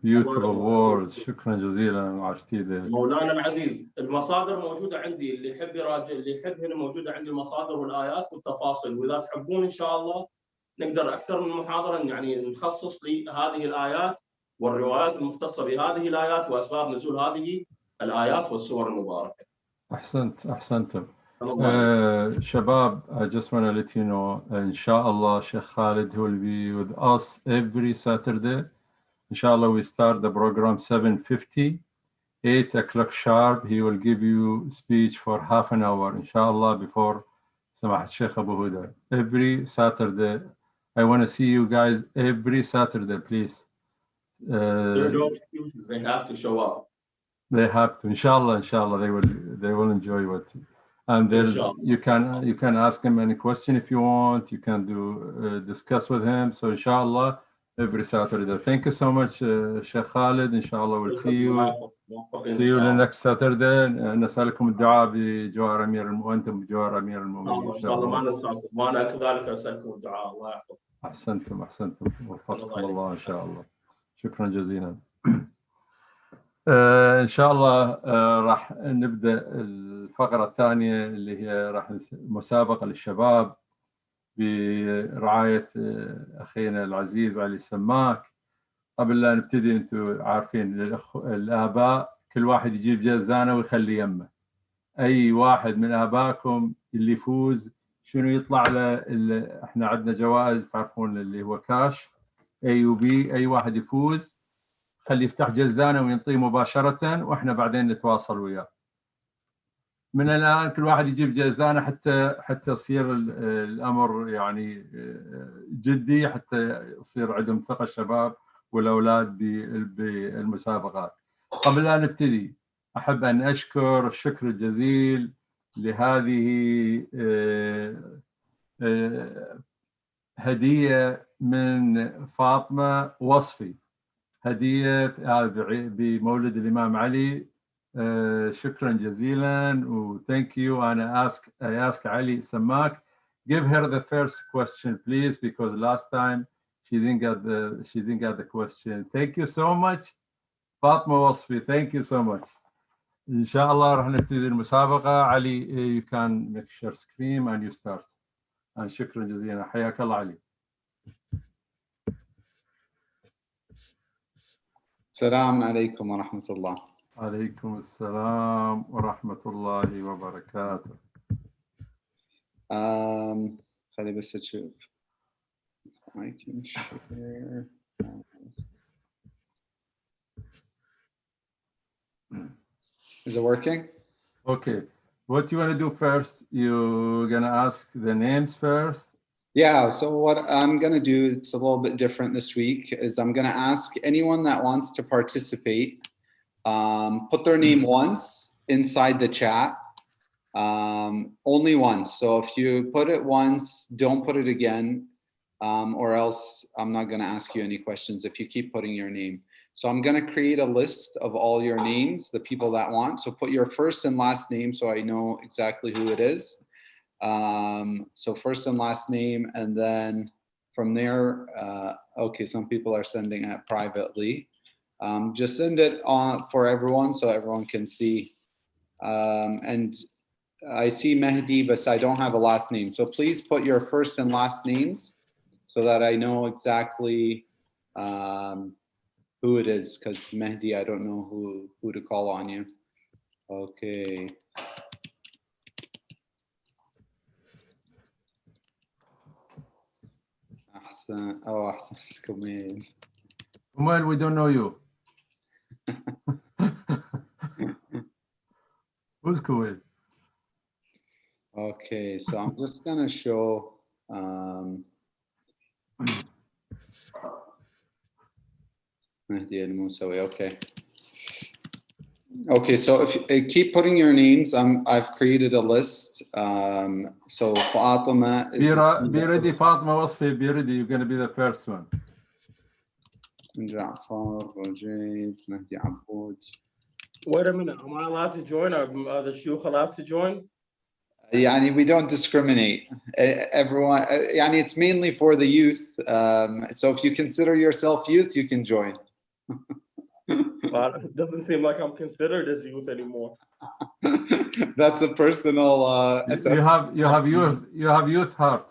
Beautiful words. شكرا جزيلا على جديدة. مولانا العزيز، المصادر موجودة عندي، اللي يحب يراجع، اللي يحب هنا موجودة عندي المصادر والآيات والتفاصيل، وإذا تحبون إن شاء الله نقدر أكثر من محاضرة يعني نخصص لهذه الآيات والروايات المختصة بهذه الآيات وأسباب نزول هذه الآيات والسور المباركة. أحسنتم. Shabab, I just want to let you know, inshallah, Sheikh Khalid will be with us every Saturday. Inshallah, we start the program 7:50, 8 o'clock sharp. He will give you speech for half an hour, inshallah, before Samahat Sheikh Abu Huda. Every Saturday. I want to see you guys every Saturday, please. There are no excuses. They have to show up. They have to. Inshallah, they will enjoy what. And there's, you can ask him any question if you want. You can discuss with him. So inshallah, every Saturday. Thank you so much, Sheikh Khalid. Inshallah, we'll see you. See you the next Saturday. نسألكم الدعاء بجوار أمير وأنتم بجوار أمير المؤمنين إن شاء الله. ما نسألكم وأنا كذلك أسألكم الدعاء الله يحفظكم. أحسنتم وفقكم الله إن شاء الله. شكرا جزيلا. إن شاء الله راح نبدأ الفقرة الثانية اللي هي راح مسابقة للشباب برعاية أخينا العزيز علي السماك. قبل لا نبتدي أنتم عارفين الآباء كل واحد يجيب جزدانة ويخلي يمه. أي واحد من آبائكم اللي يفوز شنو يطلع له؟ احنا عندنا جوائز تعرفون اللي هو كاش A و B. أي واحد يفوز خلي يفتح جزدانه وينطيه مباشرة واحنا بعدين نتواصل وياه. من الآن كل واحد يجيب جزدانه حتى يصير الأمر يعني جدي، حتى يصير عندهم ثقة الشباب والأولاد بالمسابقات. قبل لا نبتدي أحب أن أشكر الشكر الجزيل لهذه هدية من فاطمة وصفي، هدية بمولد الإمام علي. شكرا جزيلا و thank you. أنا I ask Ali Samak, give her the first question please, because last time she didn't get the question. Thank you so much فاطمة وصفي, thank you so much. إن شاء الله راح نبتدي المسابقة. علي, you can make share screen and you start. شكرا جزيلا, حياك الله علي. السلام عليكم ورحمة الله. عليكم السلام ورحمة الله وبركاته. خلي بس أشوف. I can share. Is it working? Okay. What you want to do first? You're going to ask the names first? Yeah, so what I'm going to do, it's a little bit different this week, is I'm going to ask anyone that wants to participate, put their name once inside the chat, only once. So if you put it once, don't put it again, or else I'm not going to ask you any questions if you keep putting your name. So I'm going to create a list of all your names, the people that want. So put your first and last name so I know exactly who it is. So first and last name, and then from there, okay, some people are sending it privately. Just send it on for everyone so everyone can see. And I see Mehdi, but I don't have a last name. So please put your first and last names so that I know exactly who it is, because Mehdi, I don't know who to call on you. Okay. أحسن. Oh, أحسن كمان. Kumail, we don't know you. Who's Kumail? Okay, so I'm just gonna show. Mehdi al-Musawi. Okay. Okay, so if keep putting your names, I've created a list. So Fatima is. Be ready, Fatima Wasfi, be ready. You're going to be the first one. Ja'far, Rajaid, Mehdi Aboud. Wait a minute, am I allowed to join, or are the shuyukh allowed to join? Yani we don't discriminate. Everyone, yani it's mainly for the youth. So if you consider yourself youth, you can join. Well, it doesn't seem like I'm considered as youth anymore. That's a personal. You have youth heart.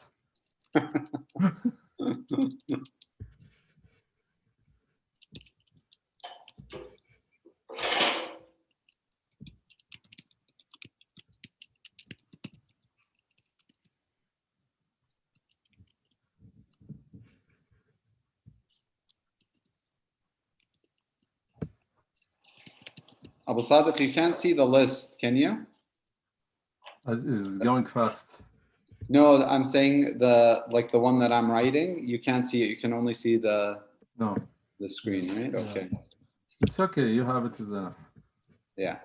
Abu Sadiq, you can't see the list, can you? It's going fast. No, I'm saying the one that I'm writing, you can't see it. You can only see the screen, right? Okay. It's okay. You have it enough. Yeah.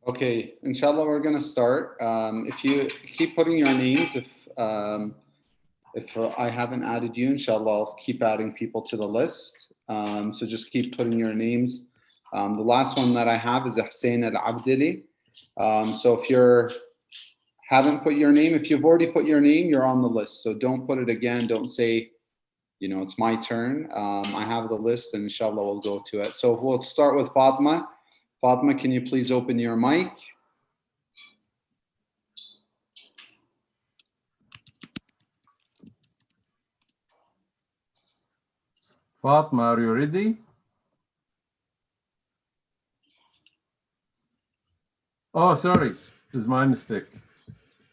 Okay, inshallah, we're going to start. If you keep putting your names, if I haven't added you, inshallah, I'll keep adding people to the list. So just keep putting your names. The last one that I have is Hussein Al-Abdili. So if you haven't put your name, if you've already put your name, you're on the list. So don't put it again. Don't say, it's my turn. I have the list and inshallah we'll go to it. So we'll start with Fatima. Fatima, can you please open your mic? Fatima, are you ready? Oh, sorry. It's my mistake.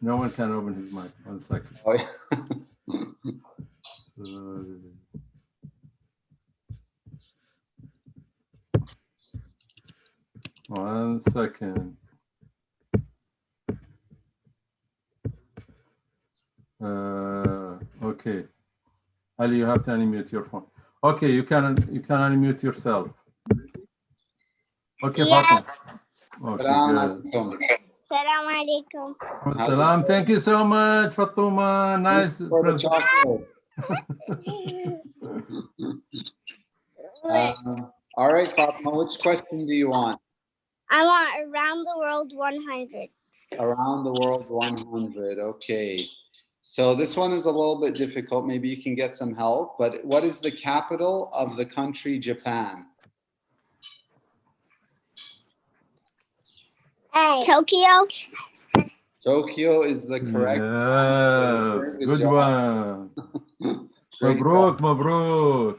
No one can open his mic. 1 second. Oh, yeah. 1 second. Okay. Ali, you have to unmute your phone. Okay, you can unmute yourself. Okay, Fatima. Okay, good. Salam alaikum. Salam. Thank you so much, Fatuma. Nice. For the chocolate. All right, Fatima, which question do you want? I want around the world 100. Around the world 100. Okay. So this one is a little bit difficult. Maybe you can get some help. But what is the capital of the country Japan? Tokyo. Tokyo is the correct. Yes, good job. one. Great Mabruk, job. mabruk.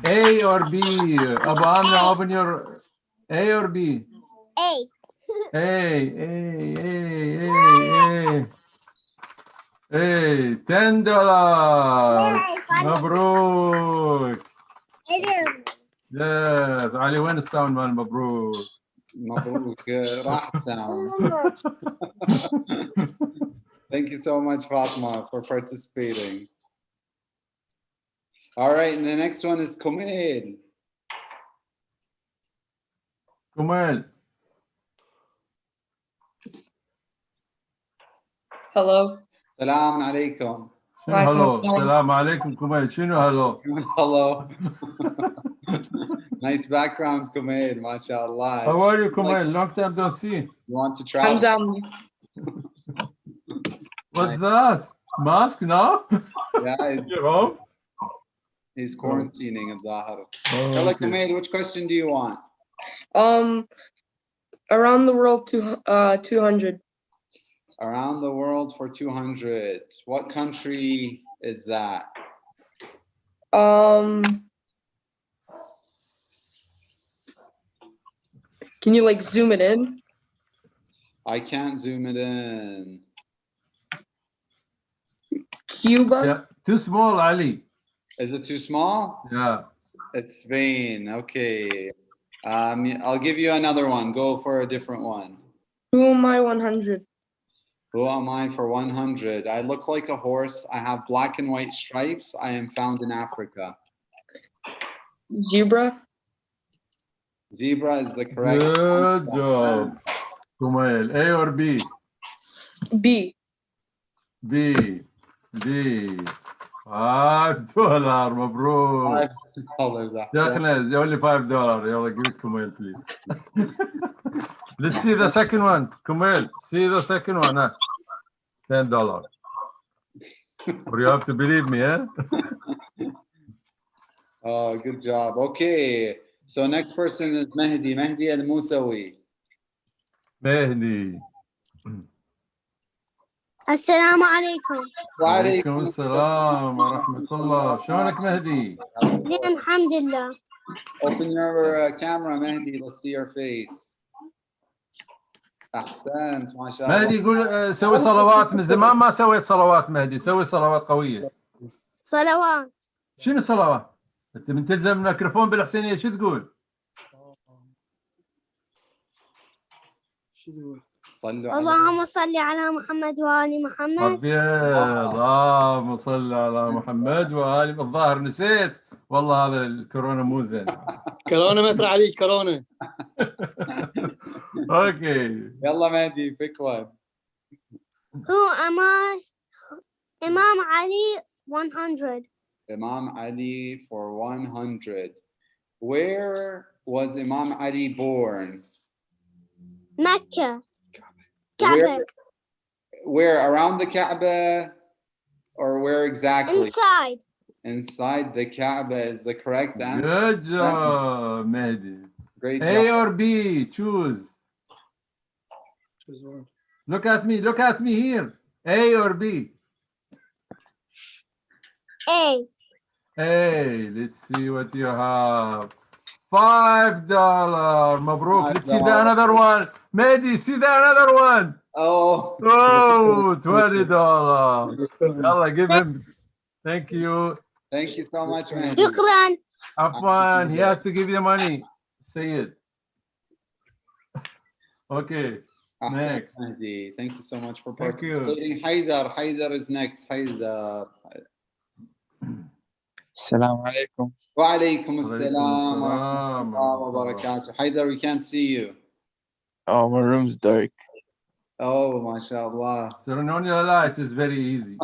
A or B? Abu Amna, open your A or B? A. A. Hey, $10. مبروك. Yes. علي وين الساوند مان مبروك؟ مبروك راح sound. Thank you so much, Fatma, for participating. All right, and the next one is Kumail. كمال. Hello. Salam alaikum. شنو هلو؟ السلام عليكم كمال. شنو هلو؟ Hello. Nice background, Kumail, mashallah. How are you, Kumail? Long time don't see. You want to travel? I'm down. What's that? Mask now? Yeah, You're home? he's quarantining at Dahar. Oh, Hello, okay. Kumail, which question do you want? Around the world 200. Around the world for 200. What country is that? Can you like zoom it in? I can't zoom it in. Cuba? Yeah, too small, Ali. Is it too small? Yeah. It's Spain. Okay. I'll give you another one. Go for a different one. Who am I 100? Who am I for 100? I look like a horse. I have black and white stripes. I am found in Africa. Zebra? Zebra is the correct Good answer. job. Kumail, A or B? B. B. B. $5. مبروك. $5. يا أخي only $5. يلا give it Kumail, please. Let's see the second one. Kumail, see the second one. Huh? $10. Or you have to believe me, eh? Oh, good job. Okay. So next person is Mehdi. Mehdi Al-Musawi. مهدي. Assalamu alaikum. وعليكم السلام ورحمة الله. شلونك مهدي؟ زين alhamdulillah. Open your camera, Mehdi. Let's see your face. أحسنت ما شاء الله. مهدي يقول سوي صلوات. من زمان ما سويت صلوات مهدي. سوي صلوات قوية. صلوات. شنو صلوات؟ انت من تلزم الميكروفون بالحسينية شو تقول؟ صلوا على اللهم صل على محمد وآل محمد. طب اللهم صل على محمد وآل. الظاهر نسيت والله، هذا الكورونا مو زين. كورونا مثل عليك كورونا. اوكي. يلا مهدي pick one. Who am I? Imam Ali 100. Imam Ali for 100. Where was Imam Ali born? Mecca. Where, Kaaba. where around the Kaaba or where exactly? Inside. Inside the Kaaba is the correct answer. Good job, Mehdi. Great A job. or B, choose. Look at me here. A or B? A. Hey, let's see what you have. $5. Mabruk. Let's see the another one. Mehdi, see the another one. Oh. Oh, $20. Yalla, give him. Thank you. Thank you so much, man. شكرا. Afwan, he has to give you money. Say it. Okay. Next. Mahdi. Thank you so much for Thank you. participating. Haidar is next. Haidar. Assalamu alaikum. Wa alaikum assalam wa Assalam. rahmatullahi wa barakatuh. Haidar, we can't see you. Oh, my room's dark. Oh, mashallah. Turn on your lights is very easy.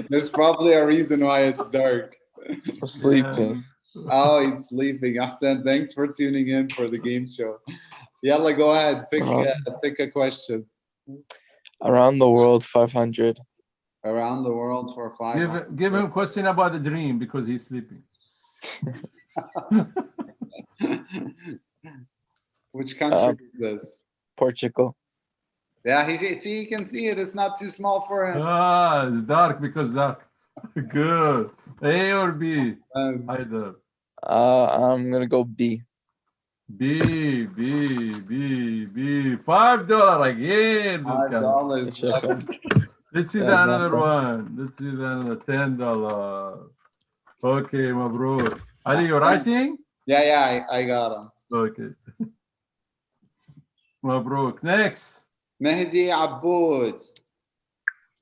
There's probably a reason why it's dark. I'm sleeping. Oh, he's sleeping. Ahsan, thanks for tuning in for the game show. Yalla, go ahead. Pick a question. Around the world, 500. Around the world for 5. Give him a question about the dream because he's sleeping. Which country is this? Portugal. Yeah, he can see it. It's not too small for him. Ah, it's dark because dark. Good. A or B? Either. I'm gonna go B. B. $5 again. $5. Let's see the another one. Let's see the another $10. Okay, Mabrur. Ali, you writing? Yeah, I got him. Okay. Mabruk. Next. Mehdi Aboud.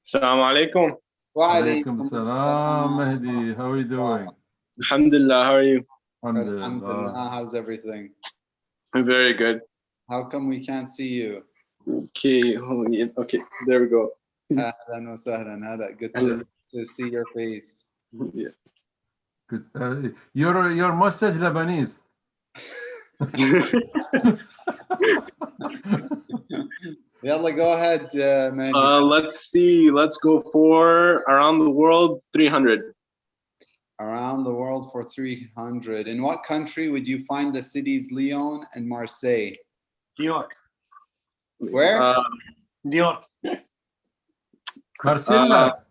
Assalamu alaikum. Wa Alaikum salam, Mehdi. How are you doing? Alhamdulillah, how are you? Alhamdulillah. Alhamdulillah. How's everything? I'm very good. How come we can't see you? Okay, okay, there we go. Ahlan wa sahlan. Good to see your face. Yeah. Good. Your mustache Lebanese. Yalla, go ahead, man. Let's see. Let's go for around the world 300. Around the world for 300. In what country would you find the cities Lyon and Marseille? New York. Where? New York. Marcella.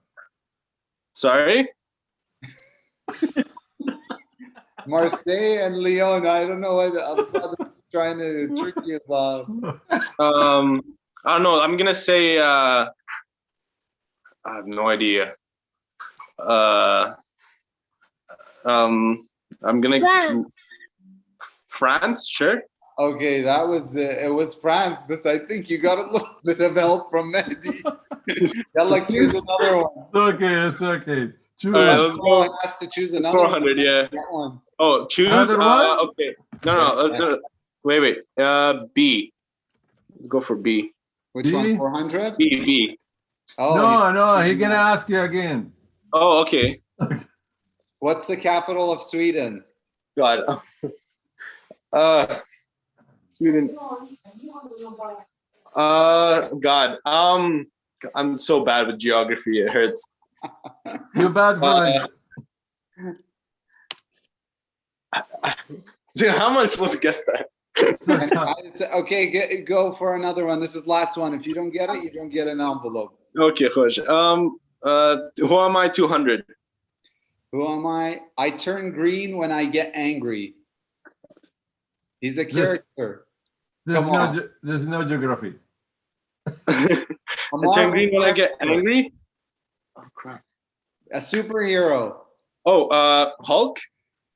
Sorry? Marseille and Lyon. I don't know what Al-Sad's trying to trick you about. I don't know. I'm gonna say I have no idea. I'm gonna France, sure. Okay, that was it was France, but I think you got a little bit of help from Mehdi. Yalla, choose another one. It's okay. Choose. All right, let's go. I asked to choose another 400, one. yeah. That one. Oh, choose. Another one? Okay. No. Wait. B. Let's go for B. Which B? one? 400? B. Oh, No, he's gonna ask you again. Oh, okay. what's the capital of Sweden? God. Sweden. God. I'm so bad with geography. It hurts. You're bad for Dude, how am I supposed to guess that? Okay, go for another one. This is last one. If you don't get it, you don't get an envelope. Okay, Khosh. Who am I? 200. Who am I? I turn green when I get angry. He's a character. There's no geography. I turn green when I get angry? Oh, crap. A superhero. Oh, Hulk?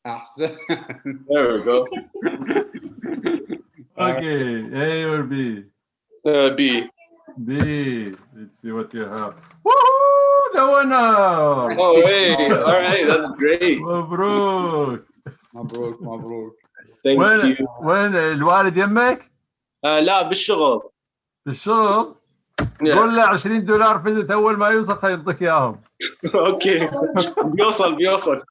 Ahsan. There we go. Okay, A or B? B. B. Let's see what you have. Woohoo! The winner! Oh, hey. All right. That's great. مبروك. مبروك مبروك. Thank وين you. وين الوالد يمك؟ لا بالشغل. في الشغل؟ Yeah. قول له $20 فزت اول ما يوصل خيعطيك اياهم. Okay. بيوصل.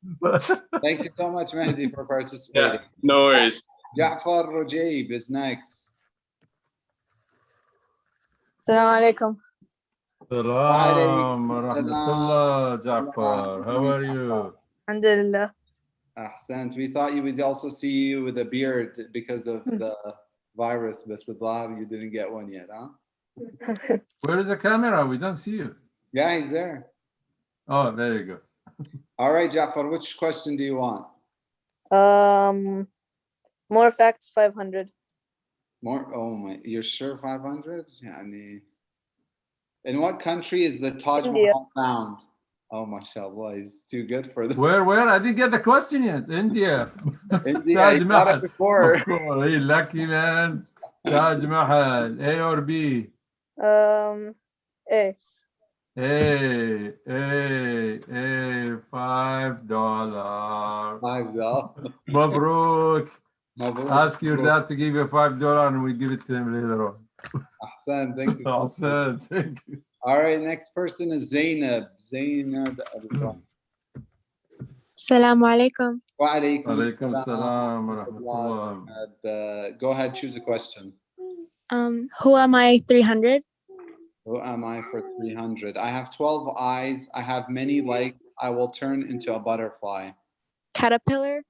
Thank you so much, Mehdi, for Yeah. participating. No worries. Ja'far Rojaib is next. السلام عليكم. السلام ورحمة الله. جعفر, how are you? الحمد لله. Ahsant. We thought you would also see you with a beard because of the virus, but Sadar, you didn't get one yet, huh? Where is the camera? We don't see you. Yeah, he's there. Oh, there you go. All right, Ja'far, which question do you want? More facts 500. More? Oh my, you're sure 500? Yani, in what country is the Taj India. Mahal found? Oh, mashallah, he's too good for the Where? I didn't get the question yet. India. India. Taj He got Mahal. it before. Of course, hey, lucky man. Taj Mahal. A or B? A. A. $5. $5. Mabruk. Mabruk. Ask your dad to give you $5 and we give it to him later on. Ahsan, thank you. So much. Ahsan, thank you. All right, next person is Zainab. Zainab. السلام عليكم. Wa alaykum Alaikum assalam salam wa wa rahmatullah. rahmatullah. Go ahead, choose a question. Who am I 300? Who am I for 300? I have 12 eyes. I have many legs. I will turn into a butterfly. Caterpillar?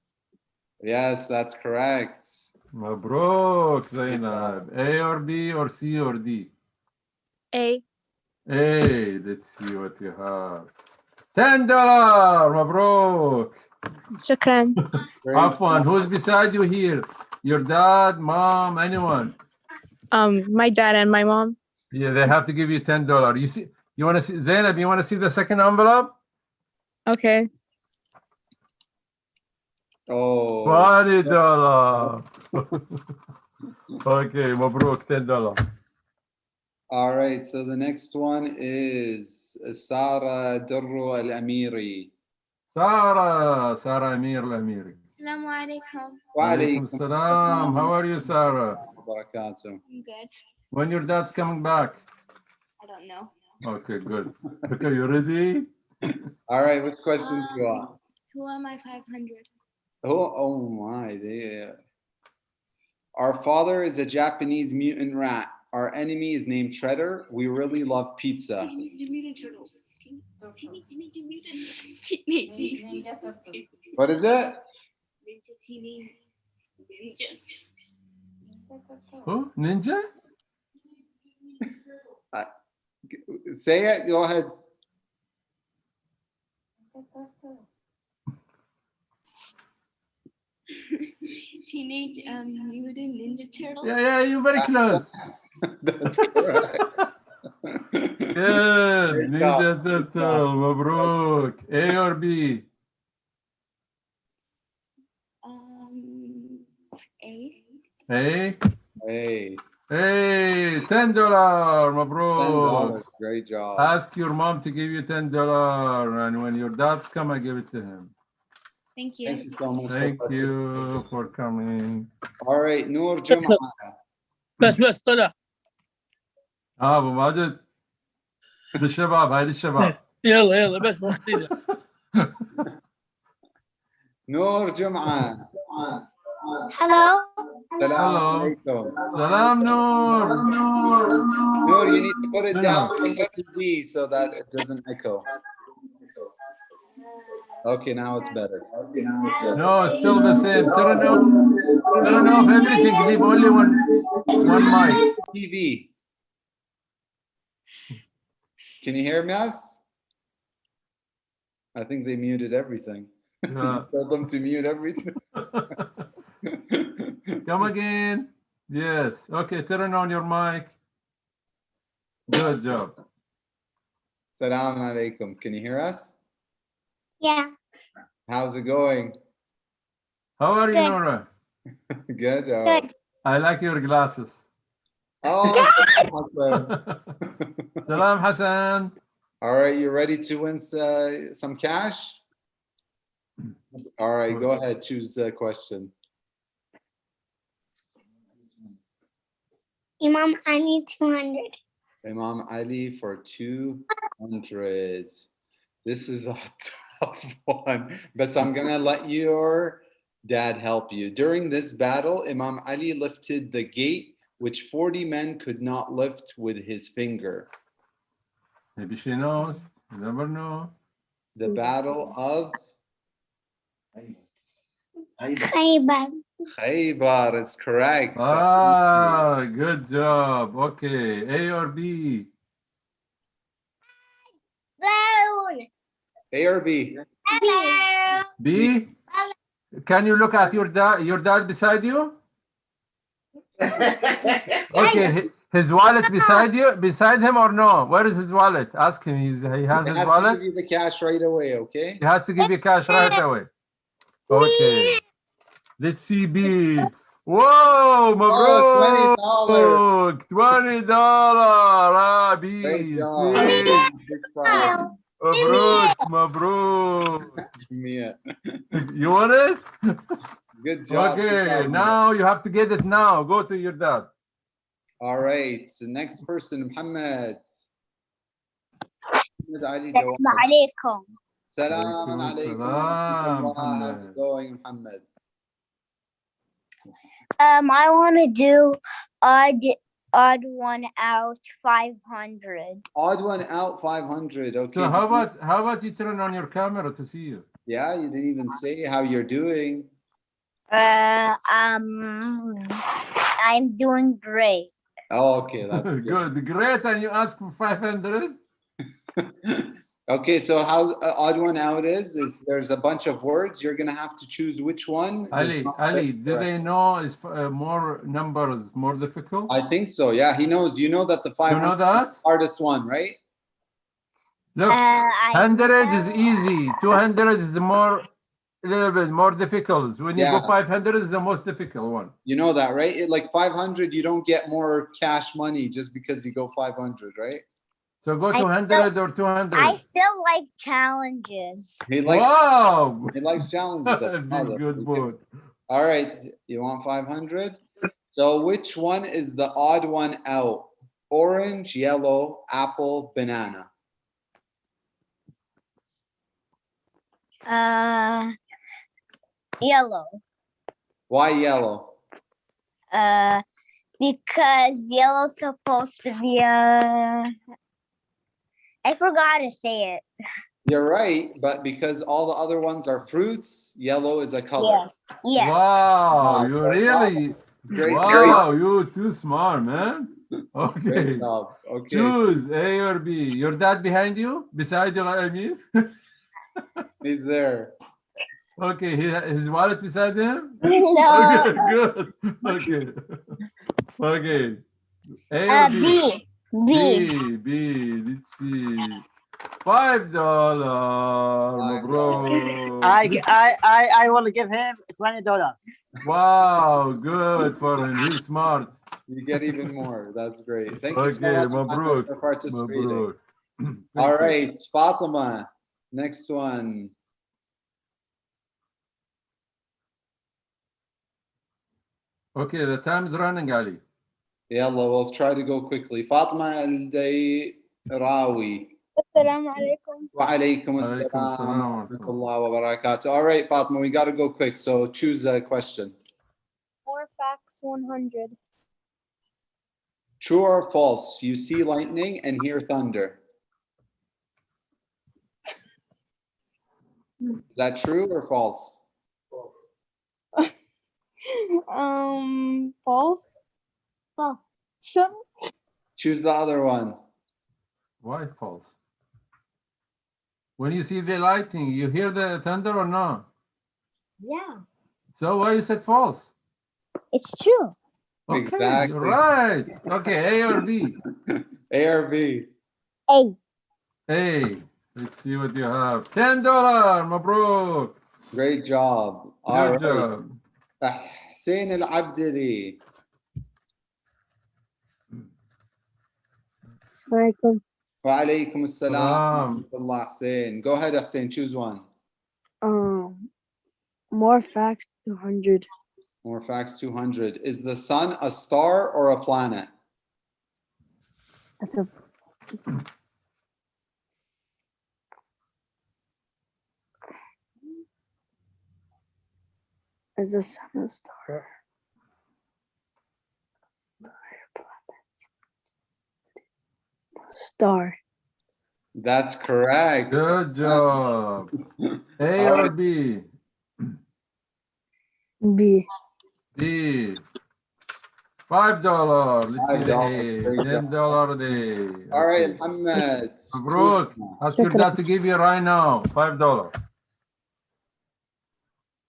Yes, that's correct. Mabruk, Zainab. A or B or C or D? A. Hey, let's see what you have. $10. Mabruk. شكرا. Afwan, who's beside you here? Your dad, mom, anyone? My dad and my mom. Yeah, they have to give you $10. You see, you want to see Zainab? You want to see the second envelope? Okay. Oh, $20. Okay, Mabruk, $10. all right. So the next one is Sara Durru Al-Amiri. Sarah Amir Al-Amiri. السلام عليكم. Wa Alaikum alaykum salam. How are you, Sarah? barakatuh. I'm good. When your dad's coming back? I don't know. Okay, good. Okay, you ready? All right, which question do you want? Who am I 500? Oh my, our father is a Japanese mutant rat. Our enemy is named Shredder. We really love pizza. Teenage Mutant Turtles. Teenage Mutant. What is it? Teenage Ninja. Who? Ninja? Say it. Go ahead. Teenage Mutant Ninja Turtles. Yeah, you're very close. That's correct. Good. Great Ninja job. Turtle. Mabruk. A or B? A. A? Hey, Hey, $10. Mabruk. $10. Great job. Ask your mom to give you $10. And when your dad's come, I give it to him. Thank you. Thank you so much. Thank for you for coming. participating. All right, Noor Jum'a. بس طلع. أبو ماجد للشباب هاي للشباب. يلا بس وقتنا. Noor Jum'a. Hello. Salam Hello. alaikum. Salam Noor. Noor, you need to put it Yeah. down from the TV so that it doesn't echo. Okay, now it's better. No, it's still the same. Turn off everything. Leave only one mic. TV. Can you hear me? Us? I think they muted everything. Yeah. Told them to mute everything. Come again. Yes. Okay, turn on your mic. Good job. Salam alaikum. Can you hear us? Yeah. How's it going? How are you, Good. Nora? Good. Good. I like your glasses. Oh, awesome. Salam Hassan. All right, you ready to win some cash? All right, go ahead, choose a question. Imam, I need 200. Imam Ali for 200. This is a tough one, but I'm gonna let your dad help you. During this battle, Imam Ali lifted the gate which 40 men could not lift with his finger. Maybe she knows. You never know. The battle of Khaybar. Khaybar is correct. Ah, good job. Okay, A or B? Balloon. A or B? B? Can you look at your dad beside you? Okay, his wallet beside him or no? Where is his wallet? Ask him. He has He his has to wallet. give you the cash right away, okay? He has to give you cash right away. Okay. Let's see B. Whoa, Oh, Mabruk. $20. Ah, B. Great job. See? Big prize. Mabruk. Mia. You want it? Good job. Good Okay, job, now you have to get it now. Go to your dad. All right. The next person, Muhammad. Muhammad Ali, go on. Alaikum. Salam alaikum wa rahmatullah. Salam, How's it Muhammad. going, Muhammad? I want to do odd one out 500. Odd one out, 500. Okay. So how about you turn on your camera to see you? Yeah, you didn't even say how you're doing. I'm doing great. Oh, okay, that's good. Good, great. And you ask for 500? Okay, so how odd one out is there's a bunch of words. You're gonna have to choose which one. Ali, do they know is more numbers more difficult? I think so. Yeah, he knows. You know that the 500 You know that? is the hardest one, right? Look, 100 is easy. 200 is a little bit more difficult. When you go 500 is the most difficult one. You know that, right? Like 500, you don't get more cash money just because you go 500, right? So go 200 or 200. I still like challenges. He likes, wow! He likes challenges. Big good boy. All right, you want 500? So which one is the odd one out? Orange, yellow, apple, banana. Yellow. Why yellow? Because yellow's supposed to be I forgot how to say it. You're right, but because all the other ones are fruits, yellow is a color. Yeah. Wow, you really. Great. Wow, you too smart, man. Okay. Great job. Okay. Choose A or B. Your dad behind you? Beside you, I mean? He's there. Okay, his wallet beside him? No. Okay, good. Okay. Okay. A or B? B. Let's see. $5. Bro. I will give him $20. Wow, good for him. He's smart. You get even more. That's great. Thank you so much Mabruk. for participating. Mabruk. All right, Fatima, next one. Okay, the time is running, Ali. Yalla, we'll try to go quickly. Fatima al-Dayrawi. Assalamu alaikum. Wa alaykum assalam wa rahmatullah wa barakatuh. All right, Fatima, we got to go quick. So choose a question. More facts 100. True or false? You see lightning and hear thunder. Is that true or false? False. False. Sure. Choose the other one. Why false? When you see the lightning, you hear the thunder or no? Yeah. So why you said false? It's true. Okay, Exactly. you're right. Okay, A or B? A or B? A. A. Let's see what you have. $10, Mabruk. Great job. Good All right. job. Hussein al-Abdili. Assalamualaikum. Wa alaikum assalam. Salam. Rahmatullah, Hussein. Go ahead, Hussein. Choose one. More facts 200. More facts 200. Is the sun a star or a planet? That's a Is the sun a star? Star. That's correct. Good job. A or B? B. B. $5. Let's see the $5. A. $10 a day. All right, Okay. Muhammad. Mabruk. Ask your dad to give you right now $5.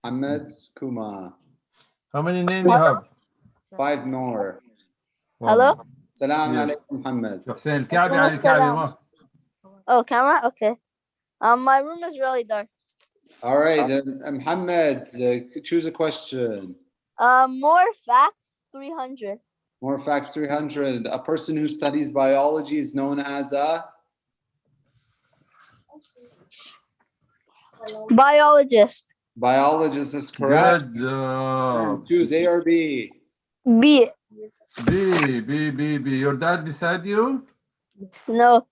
Muhammad Kuma. How many names you have? 5 more. Hello? Salam Yes. alaikum, Muhammad. حسين الكعبي على الكعبي ما. Oh, camera? Okay. My room is really dark. All right, then, Muhammad, choose a question. More facts 300. More facts 300. A person who studies biology is known as a Biologist. biologist. That's correct. Good job. Choose A or B. B. B. Your dad beside you? No.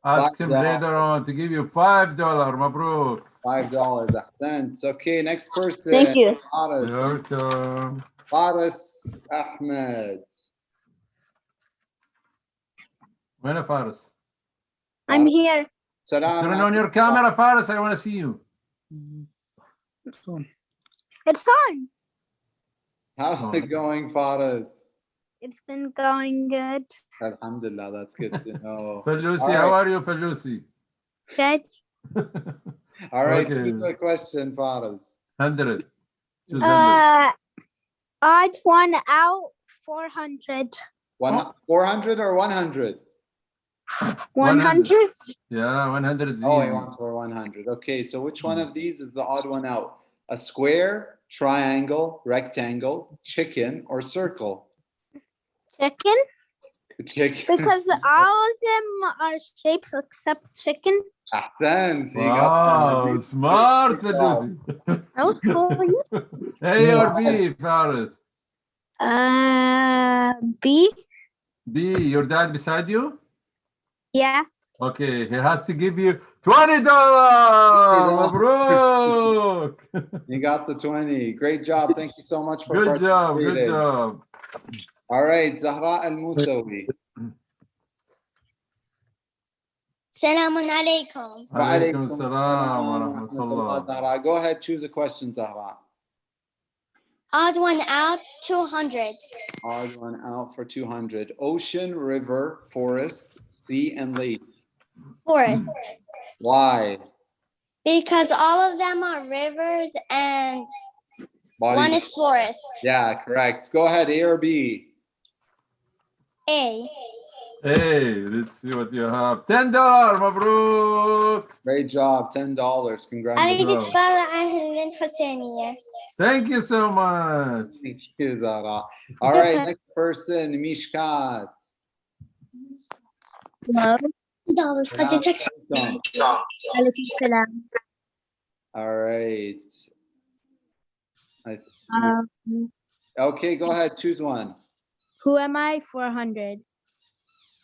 Ask him $5. later on to give you $5. Mabruk. $5. Ahsant. Okay, next person. Thank you. Faris. Your turn. Faris Ahmed. Where Faris? I'm here. Salam Turn on your camera, Faris. I want to see you. It's on. How's it going, Faris? It's been going good. Alhamdulillah, that's good to know. Falusi, All how right. are you, Falusi? Good. All right, Okay. choose a question, Faris. 100. Choose 100. Odd one out 400. 400 or 100? 100? Yeah, 100 is Oh, he easy. wants for 100. Okay, so which one of these is the odd one out? A square, triangle, rectangle, chicken, or circle? Chicken? Chicken. Because all of them are shapes except chicken. Ahsan, so you Wow, got smart, Good job. Falusi. Okay. A or B, Faris? B? B, your dad beside you? Yeah. Okay, he has to give you $20. Mabruk. You got the 20. Great job. Thank you so much for Good job, participating. good job. All right, Zahra Al-Musawi. Salamun alaikum. Wa Alaikum alaikum salam wa assalam wa rahmatullah, rahmatullah. Zahra. Go ahead, choose a question, Zahra. Odd one out 200. Odd one out for 200. Ocean, river, forest, sea, and lake. Forest. Why? Because all of them are rivers and one Bodies. is forest. Yeah, correct. Go ahead, A or B. A. Hey, let's see what you have. $10. Mabruk. Great job. $10. Congratulations. أريد تفضل عن الحسينية. Thank you so much. Thank you, Zahra. All right, next person, Mishkat. $1 خدتك. عليكم السلام. All right. Okay, go ahead. Choose one. Who am I? 400.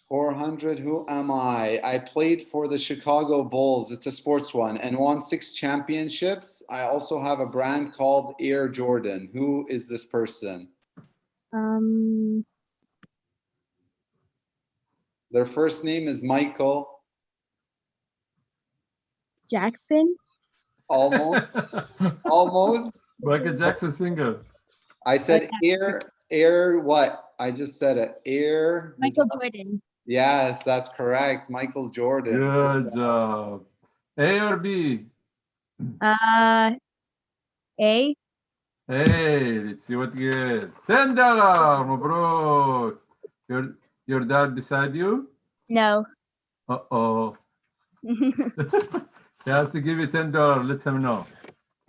400. Who am I? I played for the Chicago Bulls. It's a sports one and won 6 championships. I also have a brand called Air Jordan. Who is this person? Their first name is Michael. Jackson. Almost. Almost. Michael Jackson singer. I said Air what? I just said it. Air. Michael Jordan. Yes, that's correct. Michael Jordan. Good job. A or B? A. Hey, let's see what you get. $10. Mabruk. Your dad beside you? No. Uh-oh. He has to give you $10. Let him know.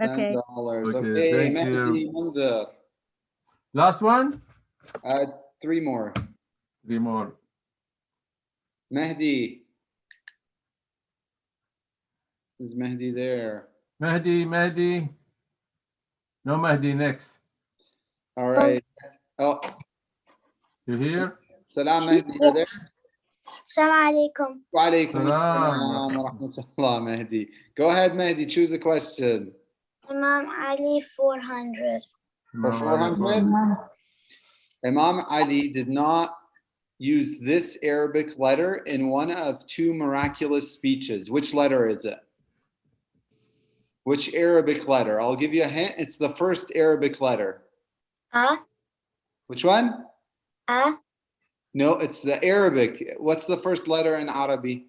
Okay. $10. Okay, Okay, thank Mehdi you. Mundar. Last one? 3 more. 3 more. Mehdi. Is Mehdi there? Mehdi. No, Mehdi, next. All right. Oh, You here? Salam Mehdi, you're there? Assalamu alaikum. Wa alaikum Salam. assalam wa rahmatullah, Mehdi. Go ahead, Mehdi, choose a question. Imam Ali 400. For 400? Imam Ali did not use this Arabic letter in one of two miraculous speeches. Which letter is it? Which Arabic letter? I'll give you a hint. It's the first Arabic letter. Which one? No, it's the Arabic. What's the first letter in Arabic?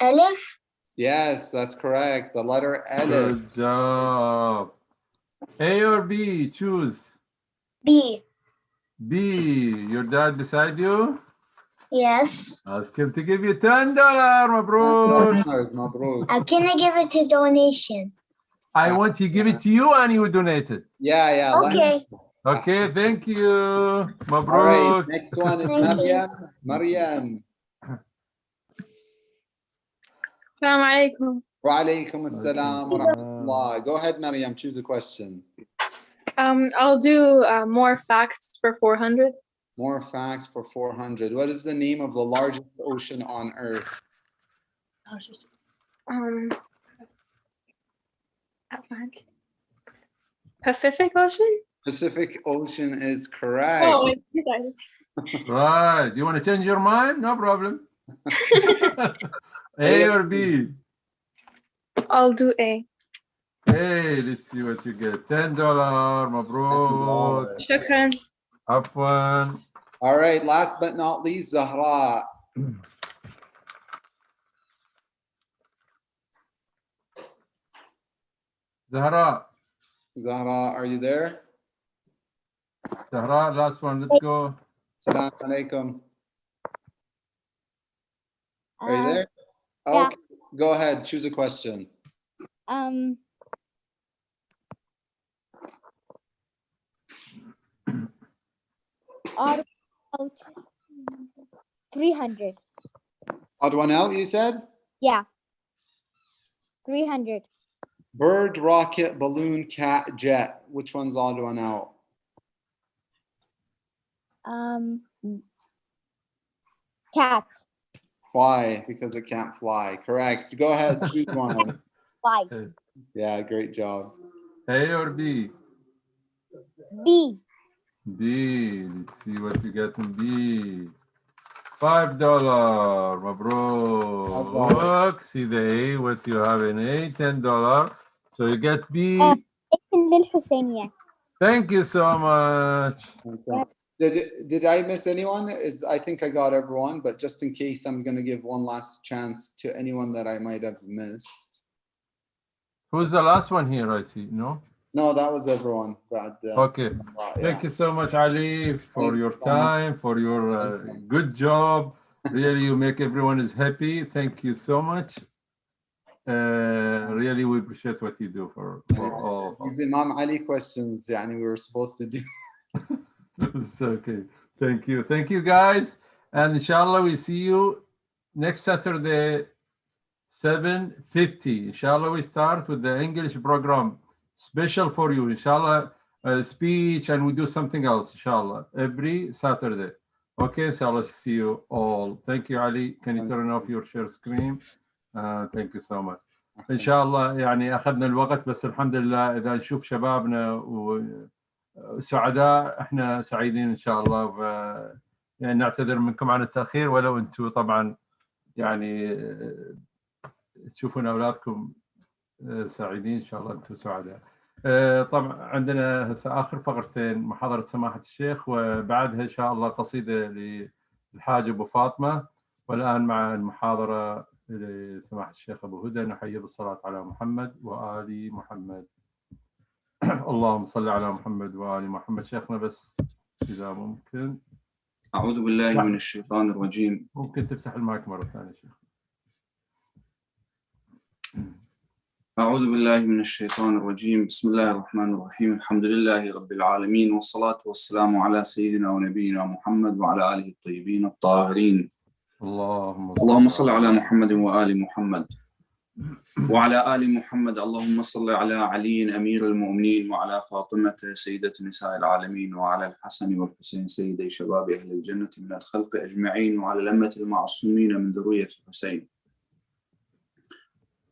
Alif. Yes, that's correct. The letter Alif. Good job. A or B, choose. B. B. Your dad beside you? Yes. Ask him to give you $10, Mabruk. How can I give it to donation? I want to give it to you and you donate it. Yeah. Okay. Okay, thank you. Mabruk. All right, next one is Thank you. Maryam. Assalamu alaikum. Wa alaikum assalam wa rahmatullah. Go ahead, Maryam, choose a question. I'll do more facts for 400. More facts for 400. What is the name of the largest ocean on Earth? Pacific Ocean? Pacific Ocean is correct. Oh, Right. You want to change your mind? No problem. A or B? I'll do A. Hey, let's see what you get. $10, Mabruk. Shukran. Afwan. All right, last but not least, Zahra. Zahra, are you there? Zahra, last one. Let's go. Salam alaikum. Are you there? yeah. Okay, go ahead. Choose a question. Odd out 300. Odd one out, you said? Yeah. 300. Bird, rocket, balloon, cat, jet. Which one's odd one out? Cat. Why? Because it can't fly. Correct. Go ahead. Choose one. Fly. Yeah, great job. A or B? B. B. Let's see what you get in B. $5. Mabruk. See the A, what you have in A, $10. So you get B. Thank you so much. Did I miss anyone? I think I got everyone, but just in case, I'm going to give one last chance to anyone that I might have missed. Who's the last one here? I see. No? No, that was everyone. But, okay. Thank you so much, Ali, for your time, for your good job. Really, you make everyone is happy. Thank you so much. Really, we appreciate what you do for all. These Imam Ali questions, we were supposed to do. It's okay. Thank you. Thank you, guys. And inshallah, we see you next Saturday, 7:50. Inshallah, we start with the English program, special for you. Inshallah, speech, and we do something else, inshallah, every Saturday. Okay, inshallah, see you all. Thank you, Ali. Can you turn off your share screen? Thank you so much. إن شاء الله يعني أخذنا الوقت بس الحمد لله إذا نشوف شبابنا وسعداء احنا سعيدين إن شاء الله يعني نعتذر منكم عن التأخير ولو أنتم طبعا يعني تشوفون أولادكم سعيدين إن شاء الله أنتم سعداء. طبعا عندنا هسه آخر فقرتين محاضرة سماحة الشيخ وبعدها إن شاء الله قصيدة للحاج أبو فاطمة والآن مع المحاضرة لسماحة الشيخ أبو هدى نحيي بالصلاة على محمد وآل محمد. اللهم صل على محمد وآل محمد. شيخنا بس إذا ممكن. أعوذ بالله من الشيطان الرجيم. ممكن تفتح المايك مرة ثانية شيخ. أعوذ بالله من الشيطان الرجيم. بسم الله الرحمن الرحيم. الحمد لله رب العالمين، والصلاة والسلام على سيدنا ونبينا محمد وعلى آله الطيبين الطاهرين. اللهم صل على محمد وآل محمد وعلى آل محمد. اللهم صل على علي أمير المؤمنين وعلى فاطمة سيدة نساء العالمين وعلى الحسن والحسين سيدي شباب أهل الجنة من الخلق أجمعين وعلى الأمة المعصومين من ذرية الحسين.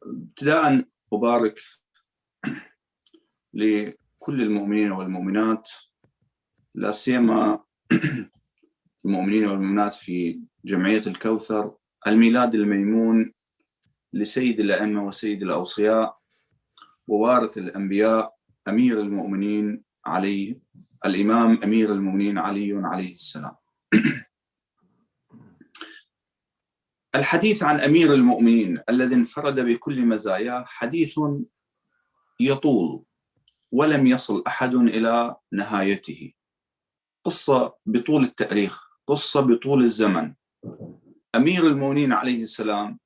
ابتداء أبارك لكل المؤمنين والمؤمنات، لا سيما المؤمنين والمؤمنات في جمعية الكوثر، الميلاد الميمون لسيد الأئمة وسيد الأوصياء ووارث الأنبياء أمير المؤمنين علي، الإمام أمير المؤمنين علي عليه السلام. الحديث عن أمير المؤمنين الذي انفرد بكل مزاياه حديث يطول ولم يصل أحد إلى نهايته. قصة بطول التاريخ، قصة بطول الزمن. أمير المؤمنين عليه السلام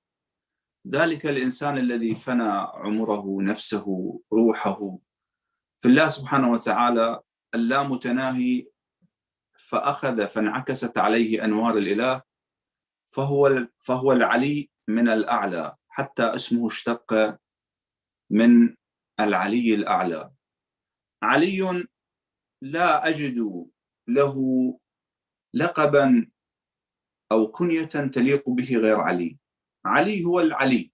ذلك الإنسان الذي فنى عمره، نفسه، روحه في الله سبحانه وتعالى اللامتناهي، فأخذ فانعكست عليه أنوار الإله، فهو العلي من الأعلى، حتى اسمه اشتق من العلي الأعلى. علي لا أجد له لقبا أو كنية تليق به غير علي. علي هو العلي.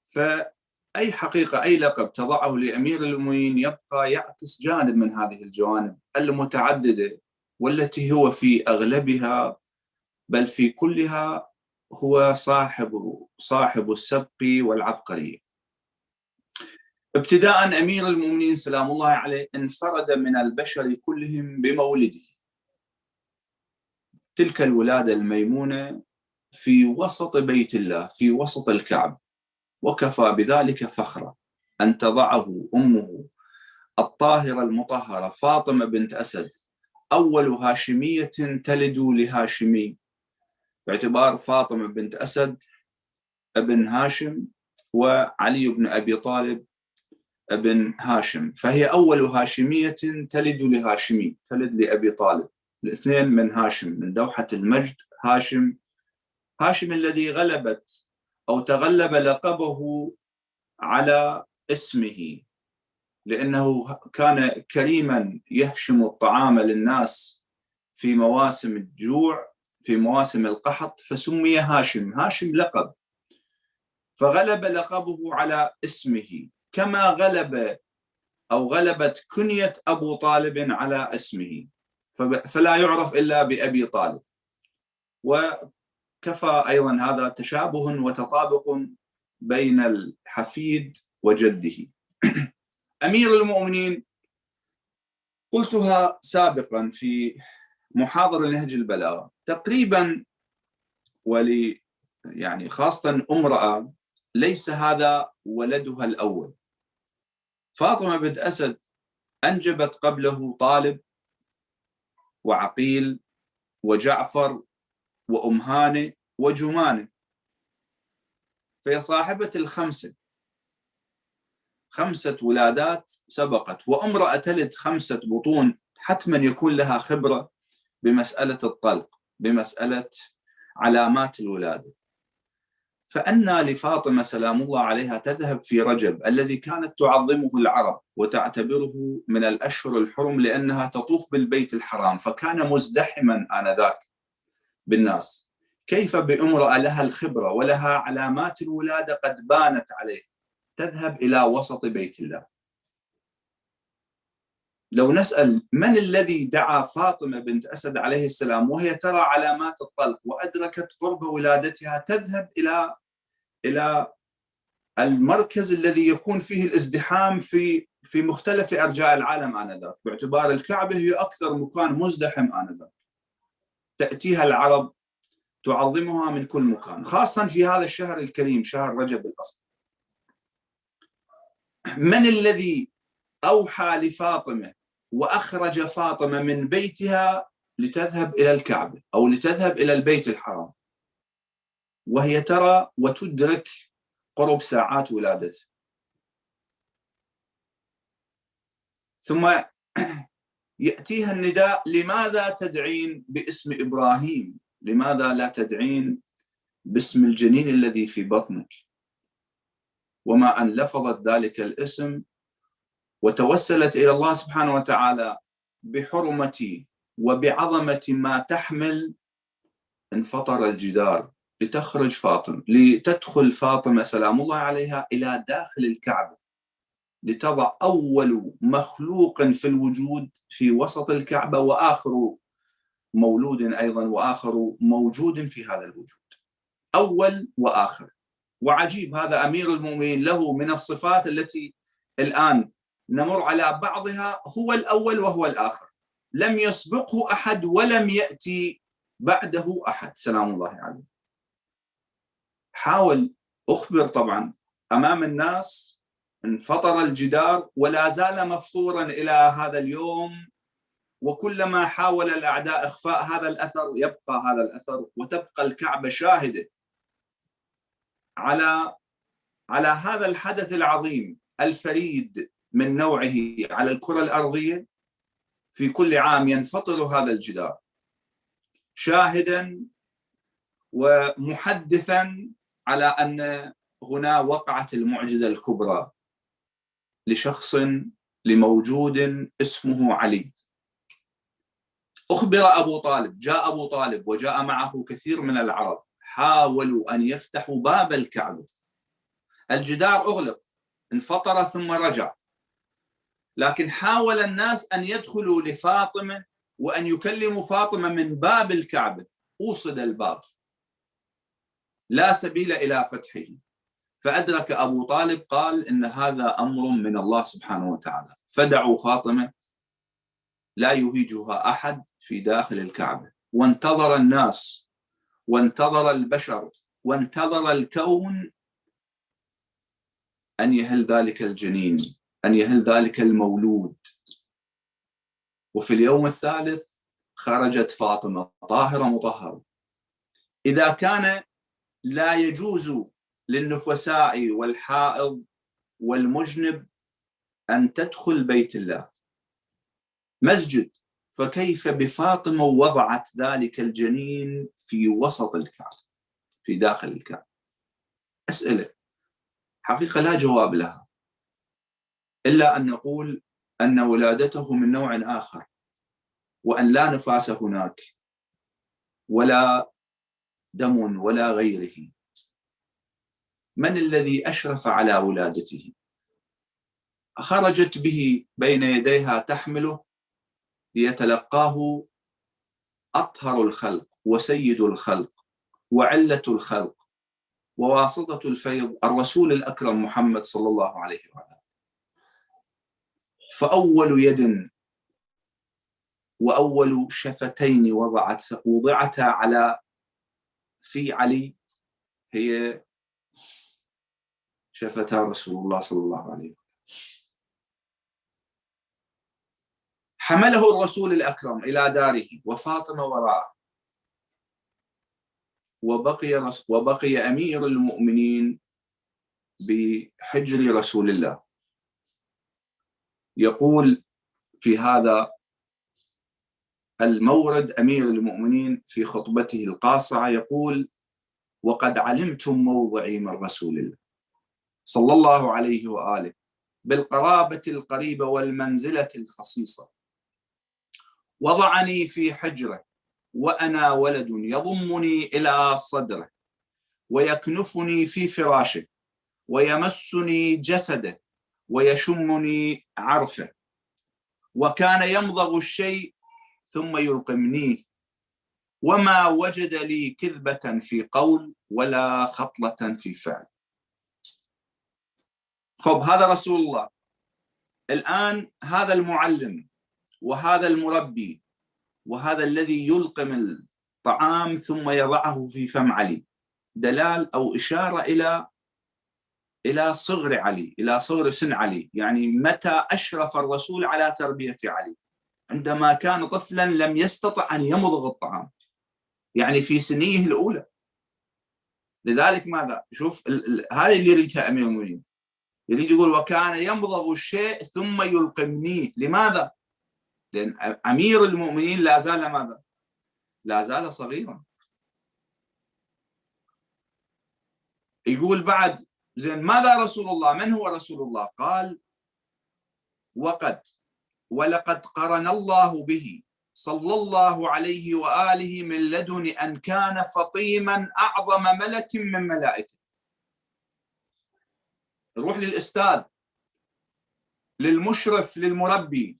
فأي حقيقة، أي لقب تضعه لأمير المؤمنين يبقى يعكس جانب من هذه الجوانب المتعددة، والتي هو في أغلبها بل في كلها هو صاحب السبق والعبقرية. ابتداء أمير المؤمنين سلام الله عليه انفرد من البشر كلهم بمولده، تلك الولادة الميمونة في وسط بيت الله، في وسط الكعبة، وكفى بذلك فخرا أن تضعه أمه الطاهرة المطهرة فاطمة بنت أسد أول هاشمية تلد لهاشمي، باعتبار فاطمة بنت أسد ابن هاشم وعلي بن أبي طالب ابن هاشم، فهي أول هاشمية تلد لهاشمي، تلد لأبي طالب، الاثنين من هاشم، من دوحة المجد. هاشم الذي غلبت أو تغلب لقبه على اسمه، لأنه كان كريما يهشم الطعام للناس في مواسم الجوع، في مواسم القحط، فسمي هاشم. هاشم لقب، فغلب لقبه على اسمه، كما غلبت كنية أبو طالب على اسمه، فلا يعرف إلا بأبي طالب. وكفى أيضا هذا تشابه وتطابق بين الحفيد وجده. أمير المؤمنين قلتها سابقا في محاضرة نهج البلاغة تقريبا، يعني خاصة امرأة ليس هذا ولدها الأول. فاطمة بنت أسد أنجبت قبله طالب وعقيل وجعفر وأم هانة وجمانة، فهي صاحبة خمسة ولادات سبقت. وامرأة تلد 5 بطون حتما يكون لها خبرة بمسألة الطلق، بمسألة علامات الولادة. فأنى لفاطمة سلام الله عليها تذهب في رجب الذي كانت تعظمه العرب وتعتبره من الأشهر الحرم، لأنها تطوف بالبيت الحرام، فكان مزدحما آنذاك بالناس. كيف بامرأة لها الخبرة ولها علامات الولادة قد بانت عليه تذهب إلى وسط بيت الله؟ لو نسأل من الذي دعا فاطمة بنت أسد عليه السلام وهي ترى علامات الطلق وأدركت قرب ولادتها تذهب إلى المركز الذي يكون فيه الازدحام في مختلف أرجاء العالم آنذاك، باعتبار الكعبة هي أكثر مكان مزدحم آنذاك، تأتيها العرب تعظمها من كل مكان، خاصة في هذا الشهر الكريم، شهر رجب الأصل. من الذي أوحى لفاطمة وأخرج فاطمة من بيتها لتذهب إلى الكعبة أو لتذهب إلى البيت الحرام، وهي ترى وتدرك قرب ساعات ولادته. ثم يأتيها النداء: لماذا تدعين باسم إبراهيم؟ لماذا لا تدعين باسم الجنين الذي في بطنك؟ وما أن لفظت ذلك الاسم وتوسلت إلى الله سبحانه وتعالى بحرمة وبعظمة ما تحمل، انفطر الجدار لتخرج فاطمة، لتدخل فاطمة سلام الله عليها إلى داخل الكعبة، لتضع أول مخلوق في الوجود في وسط الكعبة، وآخر مولود أيضا، وآخر موجود في هذا الوجود، أول وآخر. وعجيب، هذا أمير المؤمنين له من الصفات التي الآن نمر على بعضها، هو الأول وهو الآخر، لم يسبقه أحد ولم يأتي بعده أحد سلام الله عليه. حاول أخبر طبعا أمام الناس، انفطر الجدار ولا زال مفطورا إلى هذا اليوم، وكلما حاول الأعداء إخفاء هذا الأثر يبقى هذا الأثر، وتبقى الكعبة شاهدة على هذا الحدث العظيم الفريد من نوعه على الكرة الأرضية. في كل عام ينفطر هذا الجدار، شاهدا ومحدثا على أن هنا وقعت المعجزة الكبرى لشخص، لموجود اسمه علي. أخبر أبو طالب، جاء أبو طالب وجاء معه كثير من العرب، حاولوا أن يفتحوا باب الكعبة، الجدار أغلق، انفطر ثم رجع، لكن حاول الناس أن يدخلوا لفاطمة وأن يكلموا فاطمة من باب الكعبة، أوصد الباب، لا سبيل إلى فتحه. فأدرك أبو طالب، قال إن هذا أمر من الله سبحانه وتعالى، فدعوا فاطمة لا يهيجها أحد في داخل الكعبة. وانتظر الناس وانتظر البشر وانتظر الكون أن يهل ذلك الجنين، أن يهل ذلك المولود. وفي اليوم الثالث خرجت فاطمة طاهرة مطهرة. إذا كان لا يجوز للنفساء والحائض والمجنب أن تدخل بيت الله مسجد، فكيف بفاطمة وضعت ذلك الجنين في وسط الكعبة، في داخل الكعبة؟ أسئلة حقيقة لا جواب لها، إلا أن نقول أن ولادته من نوع آخر، وأن لا نفاس هناك ولا دم ولا غيره. من الذي أشرف على ولادته؟ خرجت به بين يديها تحمله ليتلقاه أطهر الخلق وسيد الخلق وعلة الخلق وواسطة الفيض الرسول الأكرم محمد صلى الله عليه وسلم. فأول يد وأول شفتين وضعتا على في علي هي شفتا رسول الله صلى الله عليه وسلم. حمله الرسول الأكرم إلى داره وفاطمة وراءه، وبقي أمير المؤمنين بحجر رسول الله. يقول في هذا المورد أمير المؤمنين في خطبته القاصعة، يقول: وقد علمتم موضعي من رسول الله صلى الله عليه وآله بالقرابة القريبة والمنزلة الخصيصة، وضعني في حجره وأنا ولد، يضمني إلى صدره ويكنفني في فراشه ويمسني جسده ويشمني عرفه، وكان يمضغ الشيء ثم يلقمنيه، وما وجد لي كذبة في قول ولا خطلة في فعل. خب، هذا رسول الله. الآن هذا المعلم وهذا المربي وهذا الذي يلقم الطعام ثم يضعه في فم علي، دلال أو إشارة إلى صغر علي، إلى صغر سن علي. يعني متى أشرف الرسول على تربية علي؟ عندما كان طفلا لم يستطع أن يمضغ الطعام، يعني في سنيه الأولى. لذلك ماذا؟ شوف هذا اللي يريدها أمير المؤمنين، يريد يقول وكان يمضغ الشيء ثم يلقمنيه. لماذا؟ لأن أمير المؤمنين لا زال ماذا؟ لا زال صغيرا. يقول بعد زين ماذا رسول الله؟ من هو رسول الله؟ قال ولقد قرن الله به صلى الله عليه وآله من لدن أن كان فطيما أعظم ملك من ملائكة. نروح للأستاذ، للمشرف، للمربي،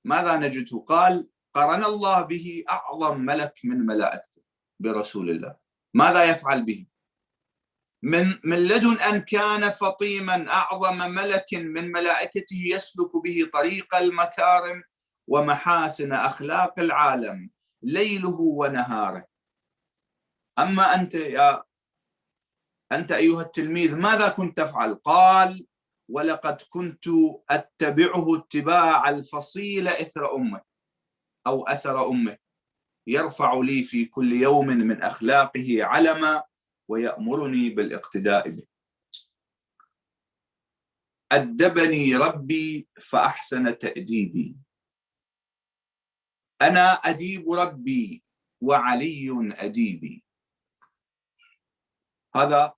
ماذا نجده؟ قال قرن الله به أعظم ملك من ملائكته برسول الله. ماذا يفعل به؟ من لدن أن كان فطيما أعظم ملك من ملائكته يسلك به طريق المكارم ومحاسن أخلاق العالم ليله ونهاره. أما أنت أيها التلميذ ماذا كنت تفعل؟ قال ولقد كنت أتبعه اتباع الفصيل إثر أمه أو أثر أمه، يرفع لي في كل يوم من أخلاقه علما ويأمرني بالاقتداء به. أدبني ربي فأحسن تأديبي، أنا أديب ربي وعلي أديبي. هذا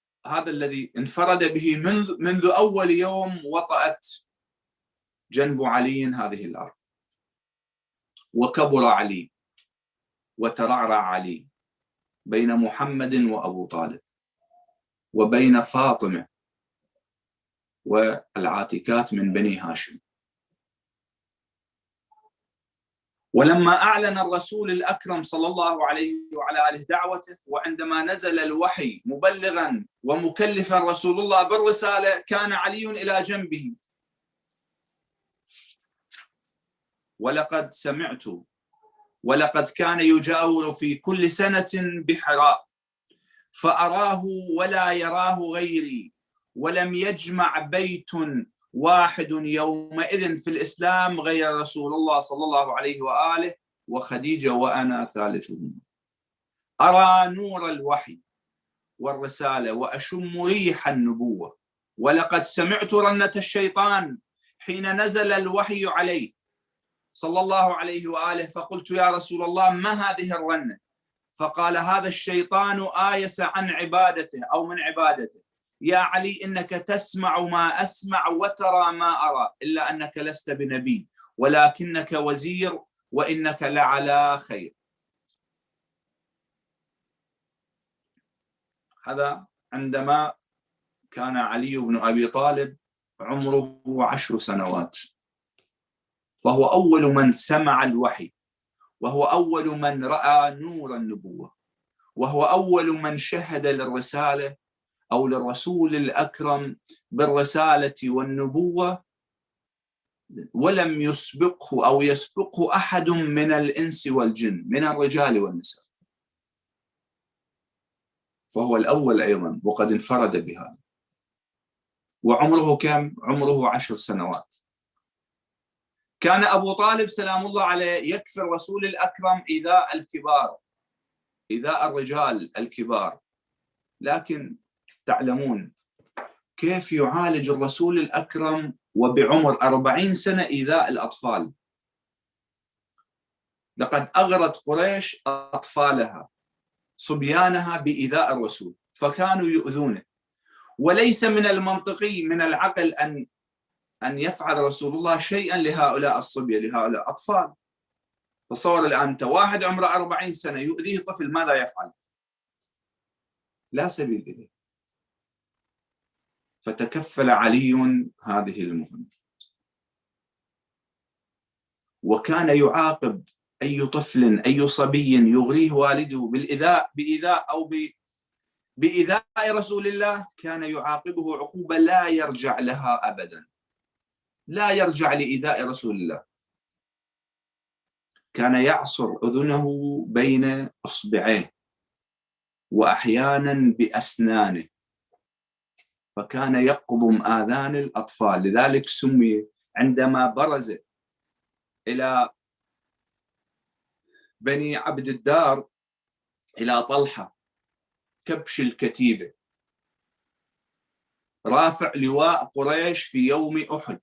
الذي انفرد به منذ أول يوم وطأت جنب علي هذه الأرض، وكبر علي وترعرع علي بين محمد وأبو طالب وبين فاطمة والعاتكات من بني هاشم. ولما أعلن الرسول الأكرم صلى الله عليه وعلى آله دعوته، وعندما نزل الوحي مبلغا ومكلفا رسول الله بالرسالة، كان علي إلى جنبه. ولقد سمعت ولقد كان يجاور في كل سنة بحراء فأراه ولا يراه غيري، ولم يجمع بيت واحد يومئذ في الإسلام غير رسول الله صلى الله عليه وآله وخديجة وأنا ثالثهم. أرى نور الوحي والرسالة وأشم ريح النبوة. ولقد سمعت رنة الشيطان حين نزل الوحي عليه صلى الله عليه وآله، فقلت يا رسول الله ما هذه الرنة؟ فقال هذا الشيطان آيس عن عبادته أو من عبادته. يا علي إنك تسمع ما أسمع وترى ما أرى، إلا أنك لست بنبي ولكنك وزير وإنك لعلى خير. هذا عندما كان علي بن أبي طالب عمره 10 سنوات، فهو أول من سمع الوحي، وهو أول من رأى نور النبوة، وهو أول من شهد للرسالة أو للرسول الأكرم بالرسالة والنبوة، ولم يسبقه أو يسبقه أحد من الإنس والجن من الرجال والنساء، فهو الأول أيضا وقد انفرد بهذا. وعمره كم؟ عمره 10 سنوات. كان أبو طالب سلام الله عليه يكفي الرسول الأكرم إيذاء الكبار، إيذاء الرجال الكبار، لكن تعلمون كيف يعالج الرسول الأكرم وبعمر 40 سنة إيذاء الأطفال. لقد أغرت قريش أطفالها صبيانها بإيذاء الرسول، فكانوا يؤذونه، وليس من المنطقي من العقل أن يفعل رسول الله شيئا لهؤلاء الصبية، لهؤلاء الأطفال. تصور الآن أنت واحد عمره 40 سنة يؤذيه طفل، ماذا يفعل؟ لا سبيل إليه. فتكفل علي هذه المهمة، وكان يعاقب أي طفل أي صبي يغريه والده بإيذاء أو بإيذاء رسول الله، كان يعاقبه عقوبة لا يرجع لها أبدا، لا يرجع لإيذاء رسول الله. كان يعصر أذنه بين إصبعيه وأحيانا بأسنانه، فكان يقضم آذان الأطفال. لذلك سمي عندما برز إلى بني عبد الدار إلى طلحة كبش الكتيبة، رافع لواء قريش في يوم أحد.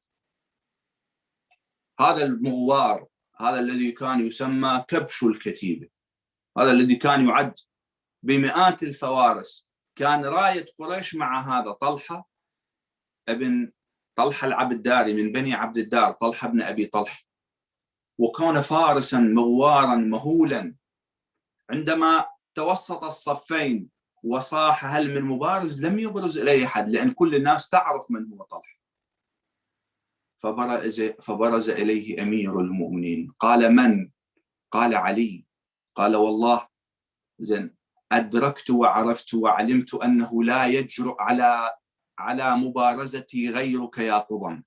هذا المغوار، هذا الذي كان يسمى كبش الكتيبة، هذا الذي كان يعد بمئات الفوارس، كان راية قريش مع هذا طلحة ابن طلحة العبداري من بني عبد الدار، طلحة بن أبي طلحة، وكان فارسا مغوارا مهولا. عندما توسط الصفين وصاح هل من مبارز، لم يبرز إليه أحد، لأن كل الناس تعرف من هو طلحة. فبرز إليه أمير المؤمنين، قال من؟ قال علي. قال والله زين أدركت وعرفت وعلمت أنه لا يجرؤ على مبارزتي غيرك يا قضم،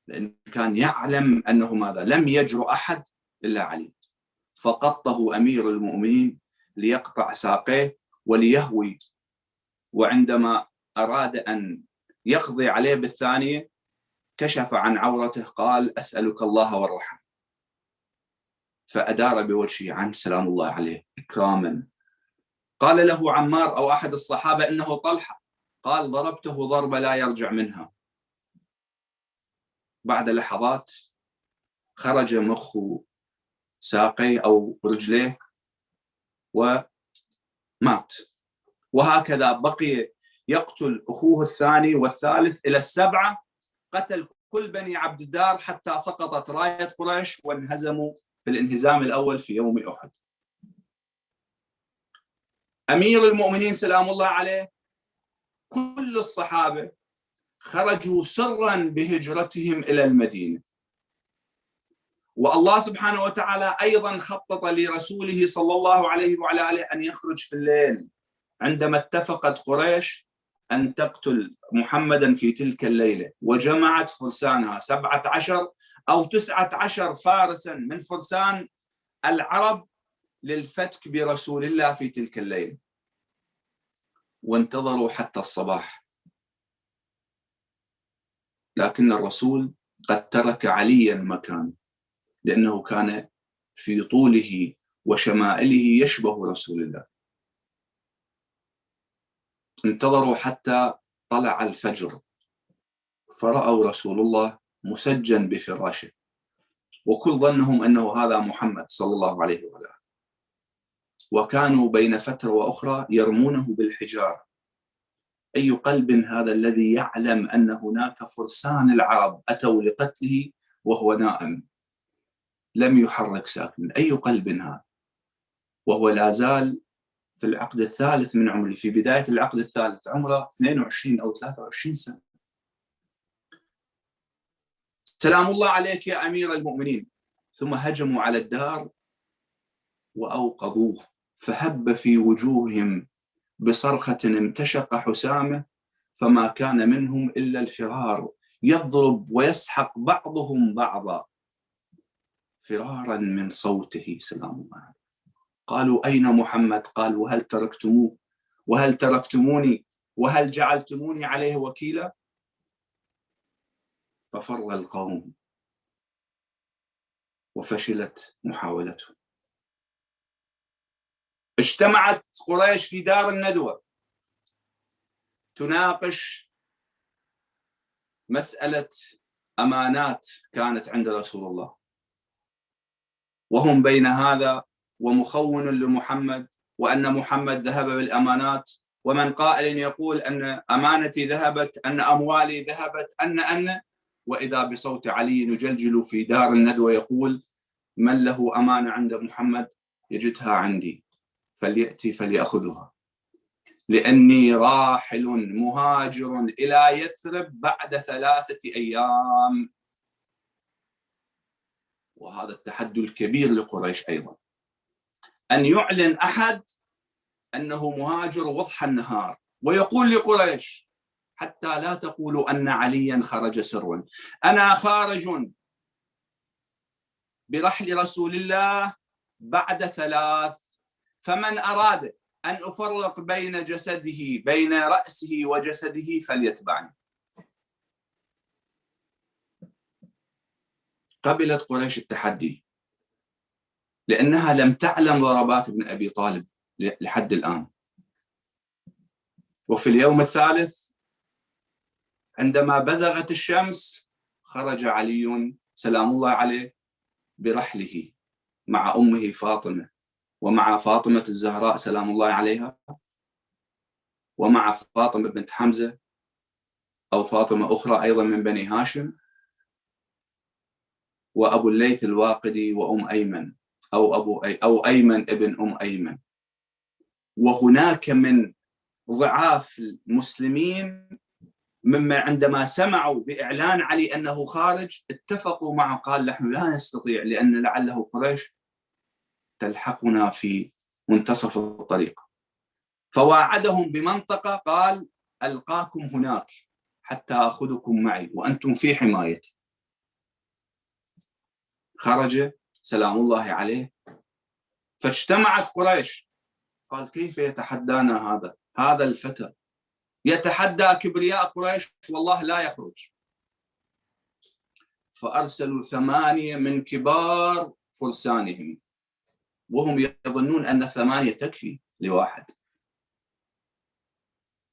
لأن كان يعلم أنه ماذا؟ لم يجرؤ أحد إلا علي. فقطه أمير المؤمنين ليقطع ساقيه وليهوي، وعندما أراد أن يقضي عليه بالثانية كشف عن عورته، قال أسألك الله والرحمة، فأدار بوجهه عنه سلام الله عليه إكراما. قال له عمار أو أحد الصحابة إنه طلحة، قال ضربته ضربة لا يرجع منها. بعد لحظات خرج مخ ساقيه أو رجليه ومات. وهكذا بقي يقتل أخوه الثاني والثالث إلى 7، قتل كل بني عبد الدار حتى سقطت راية قريش وانهزموا في الانهزام الأول في يوم أحد. أمير المؤمنين سلام الله عليه كل الصحابة خرجوا سرا بهجرتهم إلى المدينة، والله سبحانه وتعالى أيضا خطط لرسوله صلى الله عليه وعلى آله أن يخرج في الليل، عندما اتفقت قريش أن تقتل محمدا في تلك الليلة، وجمعت فرسانها 17 أو 19 فارسا من فرسان العرب للفتك برسول الله في تلك الليلة، وانتظروا حتى الصباح. لكن الرسول قد ترك عليا مكانه، لأنه كان في طوله وشمائله يشبه رسول الله. انتظروا حتى طلع الفجر، فرأوا رسول الله مسجن بفراشه، وكل ظنهم أنه هذا محمد صلى الله عليه وآله، وكانوا بين فترة وأخرى يرمونه بالحجارة. أي قلب هذا الذي يعلم أن هناك فرسان العرب أتوا لقتله وهو نائم لم يحرك ساكن؟ أي قلب هذا وهو لا زال في العقد الثالث من عمره، في بداية العقد الثالث، عمره 22 أو 23 سنة. سلام الله عليك يا أمير المؤمنين. ثم هجموا على الدار وأوقظوه، فهب في وجوههم بصرخة امتشق حسامه، فما كان منهم إلا الفرار، يضرب ويسحق بعضهم بعضا فرارا من صوته سلام الله عليه. قالوا أين محمد؟ قال وهل تركتموه؟ وهل تركتموني؟ وهل جعلتموني عليه وكيلا؟ ففر القوم وفشلت محاولته. اجتمعت قريش في دار الندوة تناقش مسألة أمانات كانت عند رسول الله، وهم بين هذا ومخون لمحمد، وأن محمد ذهب بالأمانات، ومن قائل يقول أن أمانتي ذهبت، أن أموالي ذهبت، أن وإذا بصوت علي يجلجل في دار الندوة يقول من له أمانة عند محمد يجدها عندي فليأتي فليأخذها، لأني راحل مهاجر إلى يثرب بعد 3 أيام. وهذا التحدي الكبير لقريش أيضا، أن يعلن أحد أنه مهاجر وضح النهار ويقول لقريش حتى لا تقولوا أن عليا خرج سرا، أنا خارج برحل رسول الله بعد 3، فمن أراد أن أفرق بين جسده بين رأسه وجسده فليتبعني. قبلت قريش التحدي لأنها لم تعلم ضربات ابن أبي طالب لحد الآن. وفي اليوم الثالث عندما بزغت الشمس خرج علي سلام الله عليه برحله مع أمه فاطمة ومع فاطمة الزهراء سلام الله عليها ومع فاطمة بنت حمزة أو فاطمة أخرى أيضا من بني هاشم وأبو الليث الواقدي وأم أيمن أو أيمن ابن أم أيمن. وهناك من ضعاف المسلمين ممن عندما سمعوا بإعلان علي أنه خارج اتفقوا معه، قال نحن لا نستطيع لأن لعله قريش تلحقنا في منتصف الطريق، فواعدهم بمنطقة قال ألقاكم هناك حتى أخذكم معي وأنتم في حمايتي. خرج سلام الله عليه فاجتمعت قريش، قال كيف يتحدانا هذا الفتى يتحدى كبرياء قريش والله لا يخرج. فأرسلوا 8 من كبار فرسانهم وهم يظنون أن 8 تكفي لواحد.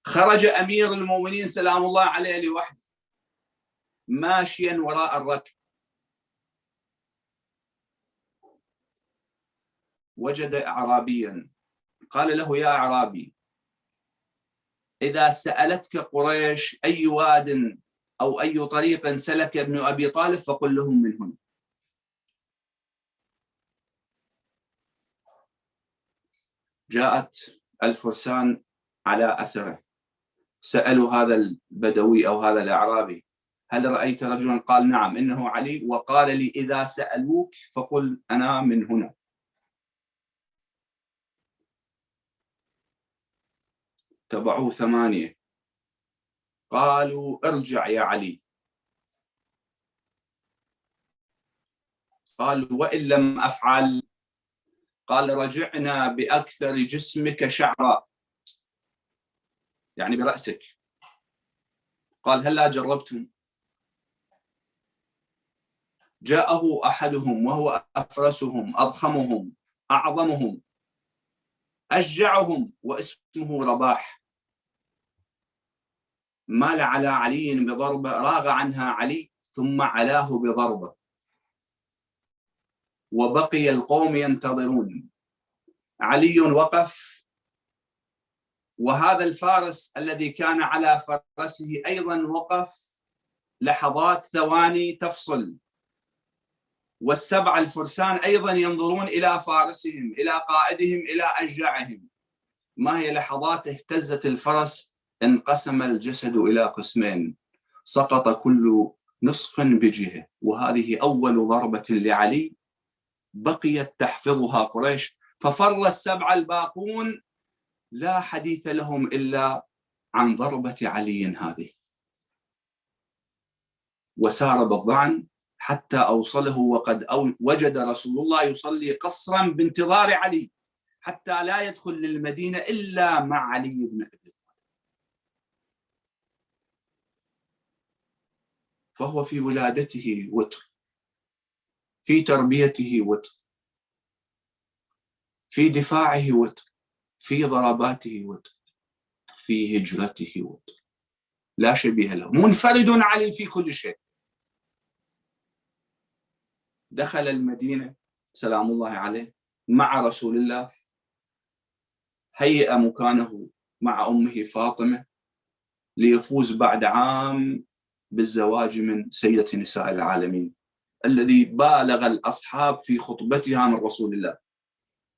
خرج أمير المؤمنين سلام الله عليه لوحده ماشيا وراء الركب، وجد أعرابيا قال له يا أعرابي إذا سألتك قريش أي واد أو أي طريق سلك ابن أبي طالب فقل لهم من هنا. جاءت الفرسان على أثره، سألوا هذا البدوي أو هذا الأعرابي هل رأيت رجلا؟ قال نعم إنه علي، وقال لي إذا سألوك فقل أنا من هنا. تبعوا 8 قالوا ارجع يا علي، قال وإن لم أفعل؟ قال رجعنا بأكثر جسمك شعرا، يعني برأسك. قال هل لا جربتم؟ جاءه أحدهم وهو أفرسهم أضخمهم أعظمهم أشجعهم واسمه رباح، مال على علي بضربة راغ عنها علي ثم علاه بضربة، وبقي القوم ينتظرون. علي وقف، وهذا الفارس الذي كان على فرسه أيضا وقف لحظات ثواني تفصل، والسبع الفرسان أيضا ينظرون إلى فارسهم إلى قائدهم إلى أشجعهم. ما هي لحظات اهتزت الفرس، انقسم الجسد إلى قسمين، سقط كل نصف بجهة، وهذه أول ضربة لعلي بقيت تحفظها قريش، ففر السبع الباقون لا حديث لهم إلا عن ضربة علي هذه، وسار بالظعن حتى أوصله وقد وجد رسول الله يصلي قصرا بانتظار علي حتى لا يدخل للمدينة إلا مع علي بن أبي طالب. فهو في ولادته وتر، في تربيته وتر، في دفاعه وتر، في ضرباته وتر، في هجرته وتر، لا شبيه له، منفرد علي في كل شيء. دخل المدينة سلام الله عليه مع رسول الله، هيئ مكانه مع أمه فاطمة ليفوز بعد عام بالزواج من سيدة نساء العالمين الذي بالغ الأصحاب في خطبتها من رسول الله،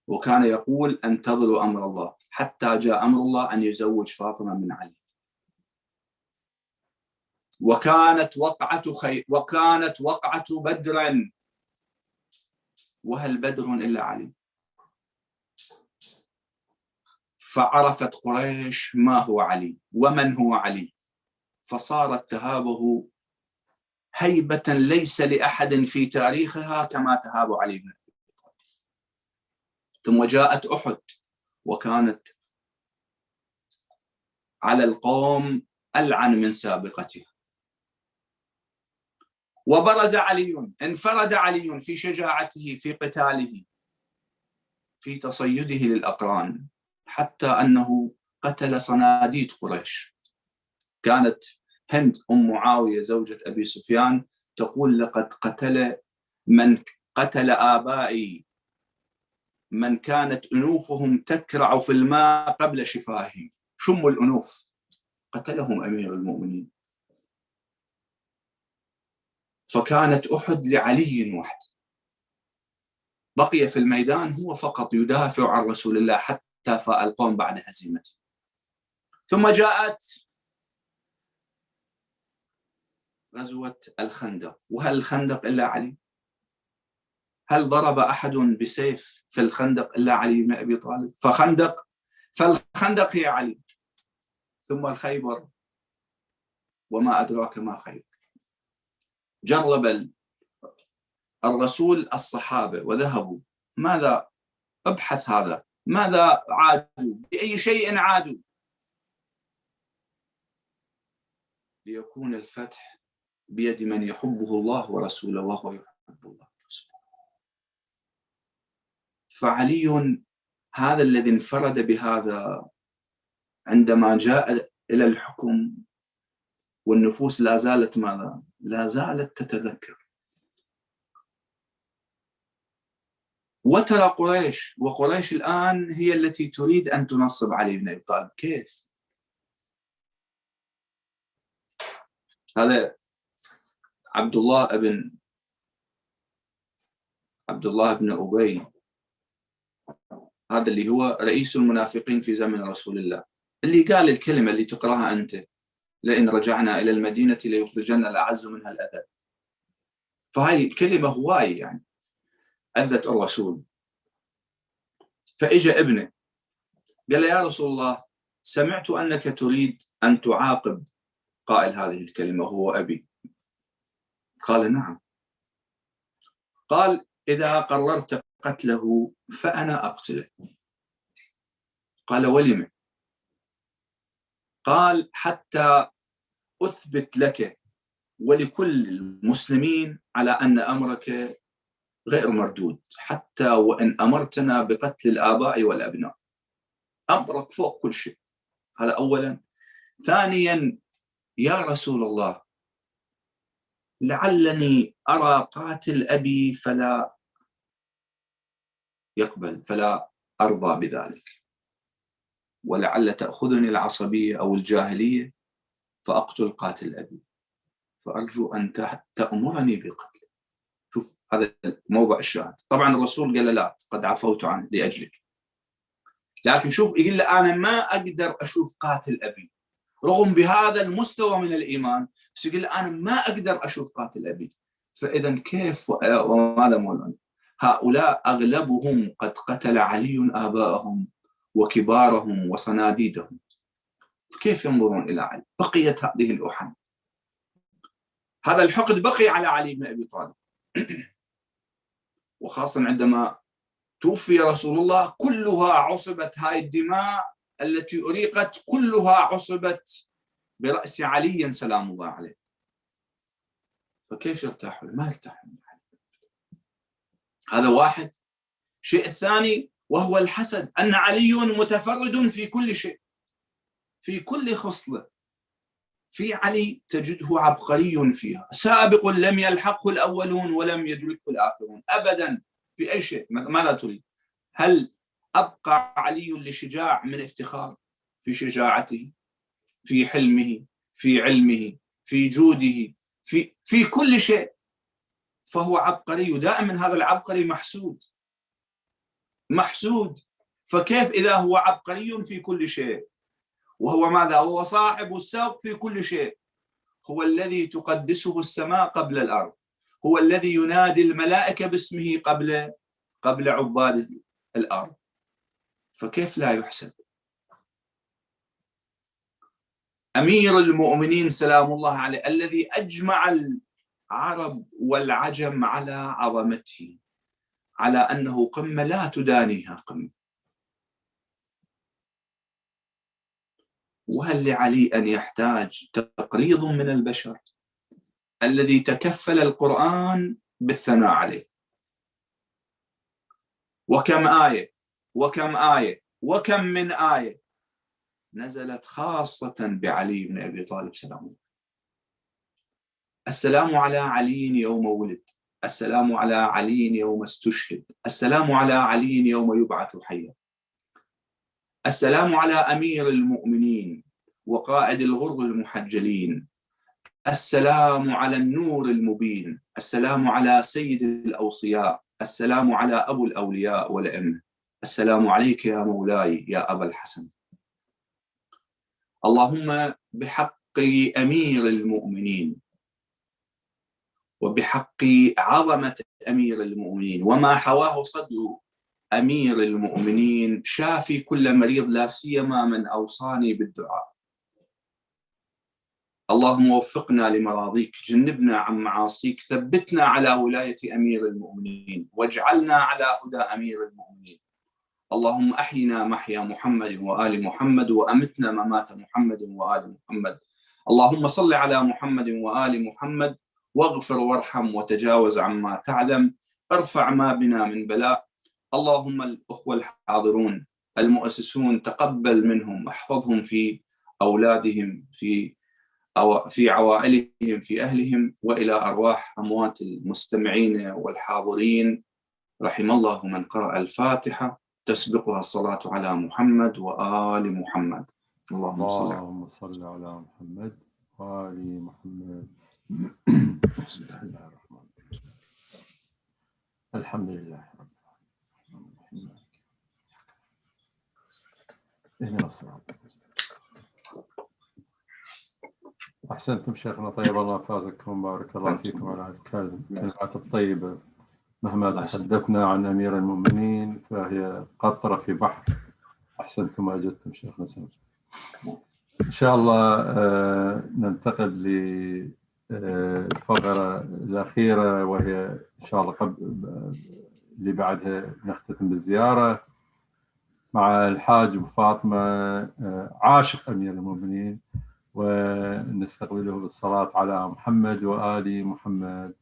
وكان يقول انتظروا أمر الله، حتى جاء أمر الله أن يزوج فاطمة من علي. وكانت وقعة بدر، وهل بدر إلا علي؟ فعرفت قريش ما هو علي ومن هو علي، فصارت تهابه هيبة ليس لأحد في تاريخها كما تهاب علي بن أبي طالب. ثم جاءت أحد وكانت على القوم ألعن من سابقتها، وبرز علي، انفرد علي في شجاعته في قتاله في تصيده للأقران، حتى أنه قتل صناديد قريش. كانت هند أم معاوية زوجة أبي سفيان تقول: لقد قتل من قتل آبائي من كانت أنوفهم تكرع في الماء قبل شفاههم. شم الأنوف، قتلهم أمير المؤمنين. فكانت أحد لعلي وحده، بقي في الميدان هو فقط يدافع عن رسول الله حتى فاء القوم بعد هزيمته. ثم جاءت غزوة الخندق، وهل الخندق إلا علي؟ هل ضرب أحد بسيف في الخندق إلا علي بن أبي طالب؟ فالخندق هي علي. ثم الخيبر، وما أدراك ما خيبر. جرب الرسول الصحابة وذهبوا، ماذا ابحث هذا، ماذا عادوا، بأي شيء عادوا؟ ليكون الفتح بيد من يحبه الله ورسوله وهو يحب الله ورسوله. فعلي هذا الذي انفرد بهذا عندما جاء إلى الحكم، والنفوس لا زالت ماذا؟ لا زالت تتذكر. وترى قريش، وقريش الآن هي التي تريد أن تنصب علي بن أبي طالب. كيف؟ هذا عبد الله بن أبي، هذا اللي هو رئيس المنافقين في زمن رسول الله، اللي قال الكلمة اللي تقرأها أنت: لئن رجعنا إلى المدينة ليخرجن الأعز منها الأذل. فهذه الكلمة هواية يعني أذت الرسول. فإجا ابنه قال: يا رسول الله، سمعت أنك تريد أن تعاقب قائل هذه الكلمة هو أبي. قال: نعم. قال: إذا قررت قتله فأنا أقتله. قال: ولم؟ قال: حتى أثبت لك ولكل المسلمين على أن أمرك غير مردود، حتى وإن أمرتنا بقتل الآباء والأبناء، أمرك فوق كل شيء. هذا أولا. ثانيا: يا رسول الله، لعلني أرى قاتل أبي فلا يقبل، فلا أرضى بذلك، ولعل تأخذني العصبية أو الجاهلية فأقتل قاتل أبي، فأرجو أن تأمرني بقتله. شوف هذا موضع الشاهد. طبعا الرسول قال: لا، قد عفوت عنه لأجلك. لكن شوف، يقول له: أنا ما أقدر أشوف قاتل أبي رغم بهذا المستوى من الإيمان، بس يقول له: أنا ما أقدر أشوف قاتل أبي. فإذا كيف وماذا مولانا؟ هؤلاء أغلبهم قد قتل علي آباءهم وكبارهم وصناديدهم، كيف ينظرون إلى علي؟ بقيت هذه الأحن، هذا الحقد بقي على علي بن أبي طالب. وخاصة عندما توفي رسول الله كلها عصبت، هاي الدماء التي أريقت كلها عصبت برأس علي سلام الله عليه. فكيف يرتاحون؟ ما يرتاحون. هذا واحد. الشيء الثاني وهو الحسد، أن علي متفرد في كل شيء، في كل خصلة في علي تجده عبقري فيها، سابق لم يلحقه الأولون ولم يدركه الآخرون أبدا في أي شيء. ماذا تريد؟ هل أبقى علي لشجاع من افتخار؟ في شجاعته، في حلمه، في علمه، في جوده، في كل شيء، فهو عبقري. دائما هذا العبقري محسود. فكيف إذا هو عبقري في كل شيء، وهو ماذا؟ هو صاحب السبق في كل شيء، هو الذي تقدسه السماء قبل الأرض، هو الذي ينادي الملائكة باسمه قبل عباد الأرض، فكيف لا يحسب؟ أمير المؤمنين سلام الله عليه، الذي أجمع العرب والعجم على عظمته، على أنه قمة لا تدانيها قمة. وهل لعلي أن يحتاج تقريض من البشر الذي تكفل القرآن بالثناء عليه؟ وكم آية وكم من آية نزلت خاصة بعلي بن أبي طالب سلام الله. السلام على علي يوم ولد، السلام على علي يوم استشهد، السلام على علي يوم يبعث حيا، السلام على أمير المؤمنين وقائد الغر المحجلين، السلام على النور المبين، السلام على سيد الأوصياء، السلام على أبو الأولياء والأئمة، السلام عليك يا مولاي يا أبا الحسن. اللهم بحق أمير المؤمنين وبحق عظمة أمير المؤمنين وما حواه صدر أمير المؤمنين شافي كل مريض، لا سيما من أوصاني بالدعاء. اللهم وفقنا لمراضيك، جنبنا عن معاصيك، ثبتنا على ولاية أمير المؤمنين واجعلنا على هدى أمير المؤمنين. اللهم أحينا محيا محمد وآل محمد وأمتنا ممات محمد وآل محمد. اللهم صل على محمد وآل محمد واغفر وارحم وتجاوز عما تعلم، ارفع ما بنا من بلاء. اللهم الأخوة الحاضرون المؤسسون تقبل منهم، احفظهم في أولادهم، في عوائلهم، في أهلهم، وإلى أرواح أموات المستمعين والحاضرين. رحم الله من قرأ الفاتحة تسبقها الصلاة على محمد وآل محمد. اللهم صل على محمد وآل محمد. بسم الله الرحمن الرحيم. الحمد لله رب العالمين. اهدنا الصراط المستقيم. أحسنتم شيخنا، طيب الله فازكم، بارك الله فيكم على الكلمات الطيبة. مهما تحدثنا عن أمير المؤمنين فهي قطرة في بحر. أحسنتم وأجدتم شيخنا سامي. إن شاء الله ننتقل للفقرة الأخيرة، وهي إن شاء الله اللي بعدها نختتم بالزيارة مع الحاج أبو فاطمة عاشق أمير المؤمنين، ونستقبله بالصلاة على محمد وآل محمد.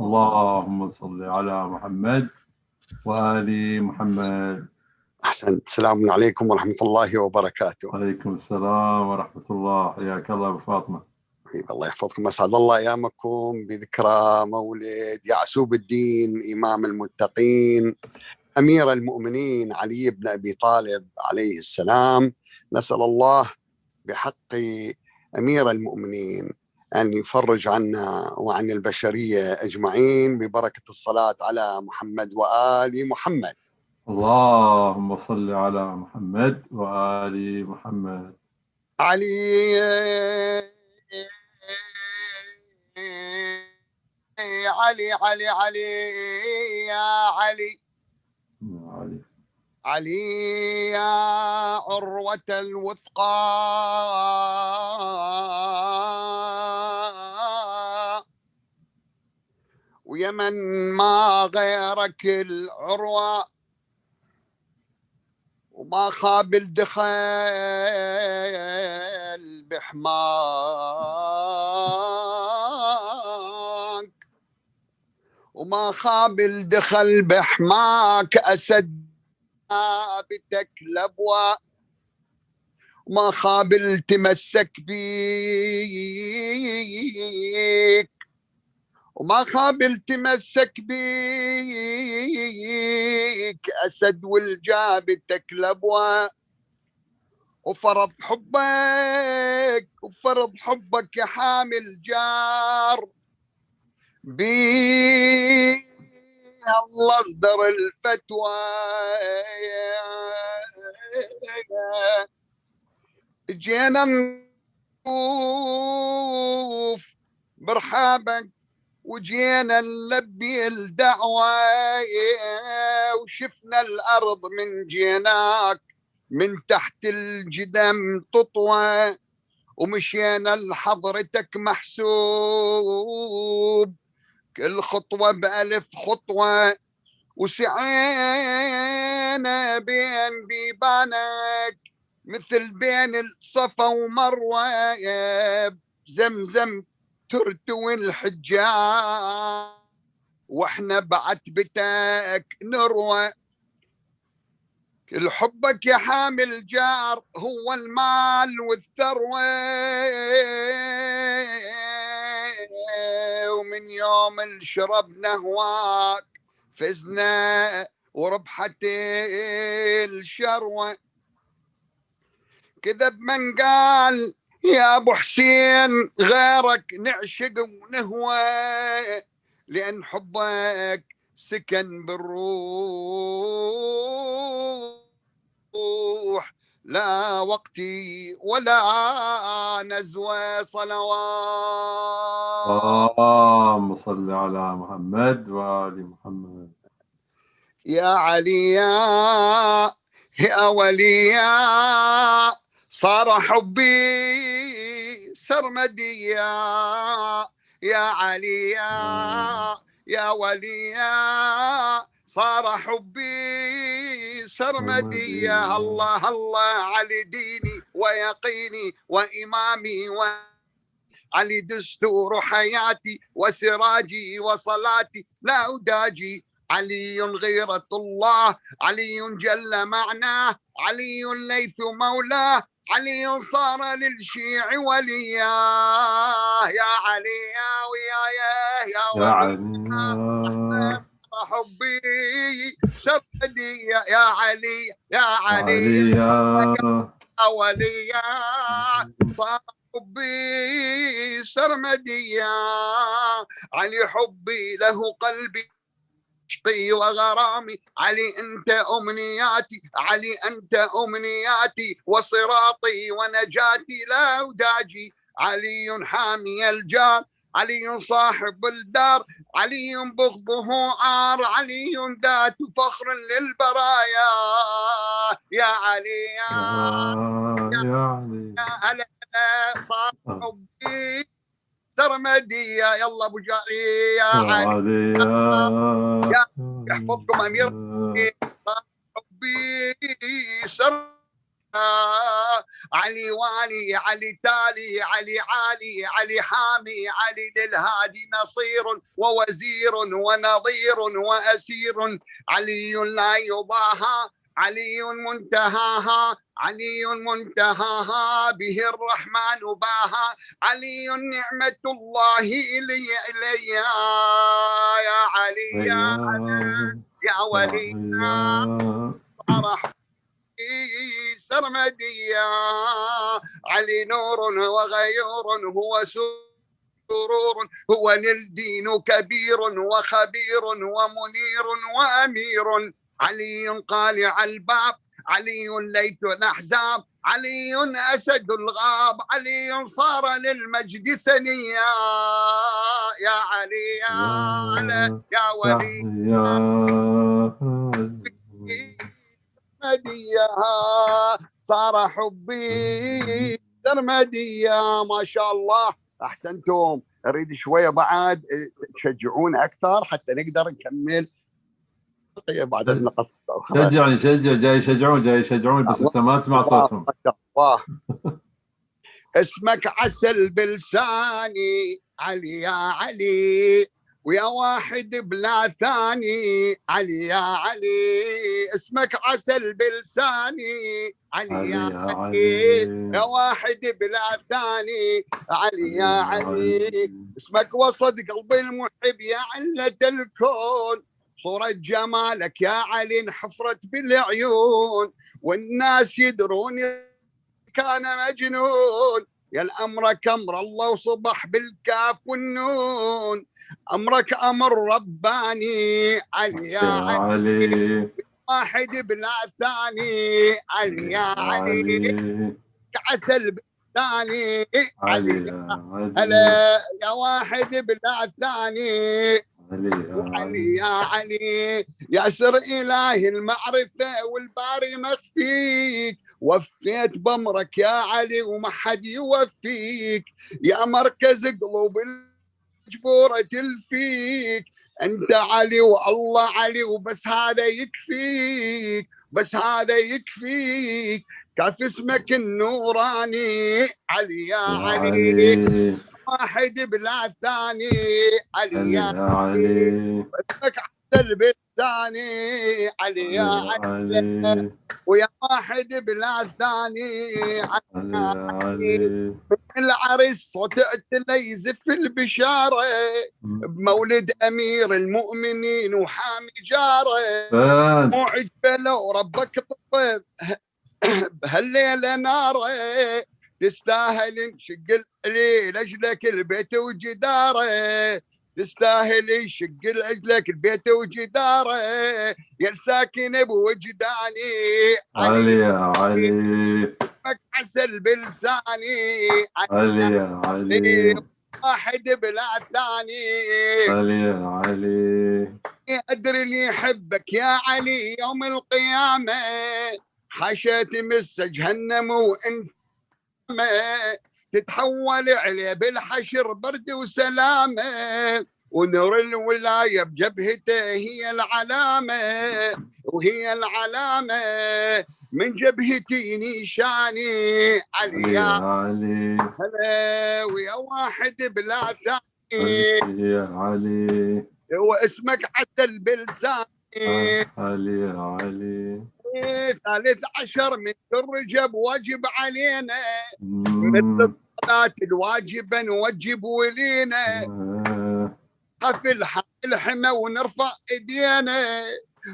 اللهم صل على محمد وآل محمد. أحسنت. السلام عليكم ورحمة الله وبركاته. وعليكم السلام ورحمة الله. حياك الله أبو فاطمة. الله يحفظكم، أسعد الله أيامكم بذكرى مولد يعسوب الدين إمام المتقين أمير المؤمنين علي بن أبي طالب عليه السلام. نسأل الله بحق أمير المؤمنين أن يفرج عنا وعن البشرية أجمعين ببركة الصلاة على محمد وآل محمد. اللهم صل على محمد وآل محمد. علي علي علي علي يا علي علي يا عروة الوثقى ويمن ما غيرك العروة وما خاب الدخل بحماك وما خاب الدخل بحماك أسد بتك لبوة وما خاب التمسك بيك وما خاب التمسك بيك أسد والجابتك لبوة وفرض حبك يا حامل جار بيه الله اصدر الفتوى جينا نطوف برحابك وجينا نلبي الدعوة وشفنا الأرض من جيناك من تحت الجدم تطوى ومشينا لحضرتك محسوب كل خطوة بألف خطوة وسعينا بين بيبانك مثل بين الصفا ومروة زمزم ترتوي الحجاج واحنا بعتبتك نروى الحبك يا حامل جار هو المال والثروة، ومن يوم اللي شربنا هواك فزنا وربحت الشروة. كذب من قال يا ابو حسين غيرك نعشق ونهوى، لان حبك سكن بالروح، لا وقتي ولا نزوة صلوات. اللهم صل على محمد وآل محمد. يا علي يا وليا صار حبي سرمديا، يا علي يا وليا صار حبي سرمديا. الله الله علي ديني ويقيني وإمامي علي دستور حياتي وسراجي وصلاتي لا أداجي. علي غيرة الله، علي جل معناه، علي ليث مولاه، علي صار للشيع وليا. يا علي يا علي حبي سرمدي، يا علي يا علي يا وليا صار حبي سرمديا. علي حبي له قلبي عشقي وغرامي، علي أنت أمنياتي، علي أنت أمنياتي وصراطي ونجاتي لا أداجي. علي حامي الجار، علي صاحب الدار، علي بغضه عار، علي ذات فخر للبرايا. يا علي يا علي هلا صار حبي سرمدية. يلا ابو جاري يا علي يا يحفظكم امير حبي سر. علي والي، علي تالي، علي عالي، علي حامي، علي للهادي نصير ووزير ونظير وأسير. علي لا يضاهى، علي منتهاها، علي منتهاها به الرحمن باها. علي نعمة الله إلي يا علي يا ولي سرمديا. علي نور وغيور هو سرور، هو للدين كبير وخبير ومنير وأمير. علي قالع الباب، علي ليث الأحزاب، علي أسد الغاب، علي صار للمجد سنيا. يا علي يا ولي سرمدية، صار حبي سرمدية. ما شاء الله أحسنتم. أريد شوية بعد تشجعون أكثر حتى نقدر نكمل بعد النقص. شجعني جاي يشجعون بس انت ما تسمع صوتهم. الله اسمك عسل بلساني علي يا علي، ويا واحد بلا ثاني علي يا علي. اسمك عسل بلساني علي يا علي، يا واحد بلا ثاني علي يا علي. اسمك وسط قلب المحب يا علة الكون، صورة جمالك يا علي انحفرت بالعيون، والناس يدرون كان مجنون. يا الأمرك أمر الله وصبح بالكاف والنون، أمرك أمر رباني علي يا علي، واحد بلا ثاني علي يا علي. عسل بالثاني علي هلا يا واحد بلا ثاني علي يا علي. يا سر إله المعرفة والباري مخفيك، وفيت بأمرك يا علي وما حد يوفيك. يا مركز قلوب الجبورة تلفيك، أنت علي والله علي وبس هذا يكفيك، بس هذا يكفيك. كيف اسمك النوراني علي يا علي، واحد بلا ثاني علي يا علي. اسمك عسل الثاني علي يا علي علي ويا واحد بلا الثاني علي يا علي العريس صوت اعتلى يزف البشارة بمولد أمير المؤمنين وحامي جاره مو عجبه لو ربك طب بهالليلة ناره تستاهل انشق لأجلك البيت وجداره تستاهل يشق لأجلك البيت وجداره يا الساكن بوجداني علي يا علي اسمك عسل بلساني علي يا علي واحد بلا ثاني علي يا علي أدري اللي يحبك يا علي يوم القيامة حشيت مس جهنم وانت تتحول عليه بالحشر برد وسلامه ونور الولاية بجبهته هي العلامة وهي العلامة من جبهتي نيشاني علي يا علي هلا ويا واحد بلا ثاني علي يا علي واسمك عسل بلساني علي يا علي 13 من الرجب واجب علينا مثل الصلاة الواجبة نوجب ولينا حفل الحمى ونرفع ايدينا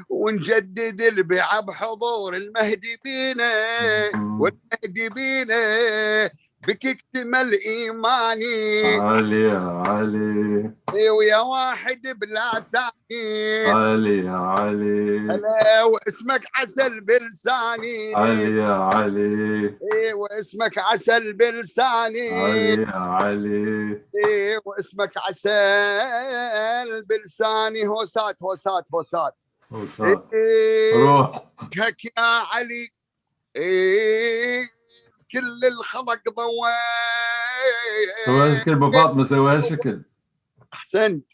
ونجدد البيعة بحضور المهدي بينا والمهدي بينا بك اكتمل ايماني علي يا علي ويا واحد بلا ثاني علي يا علي هلا واسمك عسل بلساني علي يا علي واسمك عسل بلساني علي يا علي واسمك عسل بلساني هوسات هوسات هوسات روح وجهك يا علي كل الخلق ضوى سويها شكل ابو فاطمه سويها شكل احسنت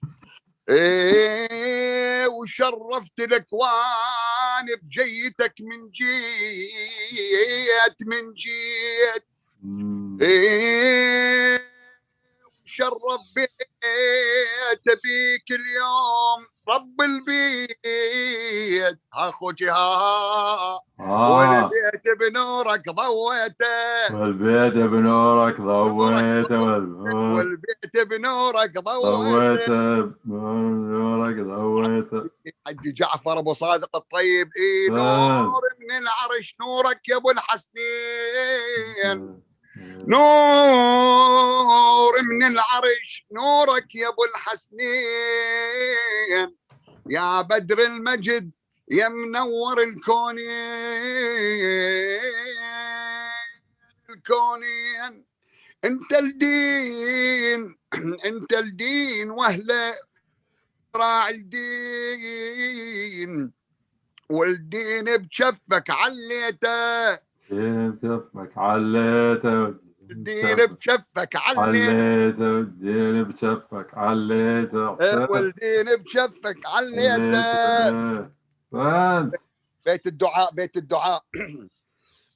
وشرفت الاكوان بجيتك من جيت من جيت شرف بيت بيك اليوم رب البيت اخوتي والبيت بنورك ضويته والبيت بنورك ضويته والبيت بنورك ضويته بنورك ضويته حج جعفر ابو صادق الطيب نور من العرش نورك يا ابو الحسنين نور من العرش نورك يا ابو الحسنين يا بدر المجد يا منور الكونين انت الدين انت الدين واهله راعي الدين والدين بشفك عليته بشفك عليته الدين بشفك عليته الدين بشفك عليته والدين بشفك عليته بيت الدعاء بيت الدعاء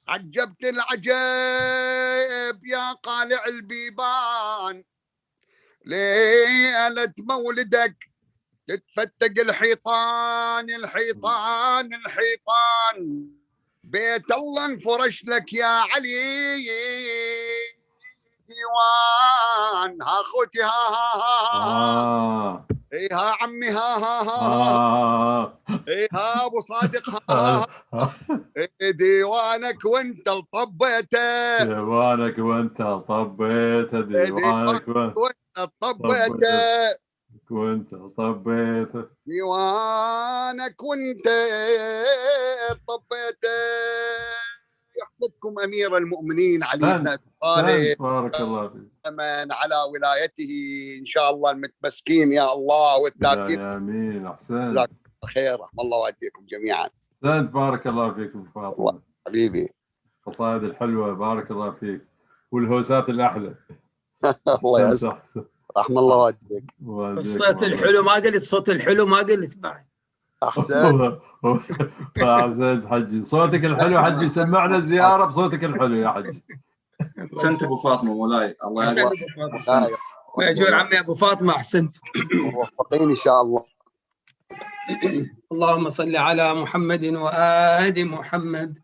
عجبت العجب يا قالع البيبان ليلة مولدك تتفتق الحيطان الحيطان الحيطان بيت الله انفرش لك يا علي ديوان ها اخوتي ها ها عمي ها ابو صادق ها ديوانك وانت طبيته ديوانك وانت طبيته ديوانك وانت طبيته وانت طبيته ديوانك وانت طبيته يحفظكم امير المؤمنين علي بن ابي طالب بارك الله فيك من على ولايته ان شاء الله المتمسكين يا الله والثابتين امين احسنت جزاك الله خير رحم الله والديكم جميعا احسنت بارك الله فيك ابو فاطمه حبيبي القصائد الحلوه بارك الله فيك والهوسات الاحلى الله يسعدك رحم الله والديك الصوت الحلو ما قلت صوت الحلو ما قلت بعد احسن احسنت حجي صوتك الحلو حجي سمعنا زياره بصوتك الحلو يا حجي احسنت ابو فاطمه مولاي الله يحفظك ويأجور عمي ابو فاطمه احسنت موفقين ان شاء الله اللهم صل على محمد وآل محمد.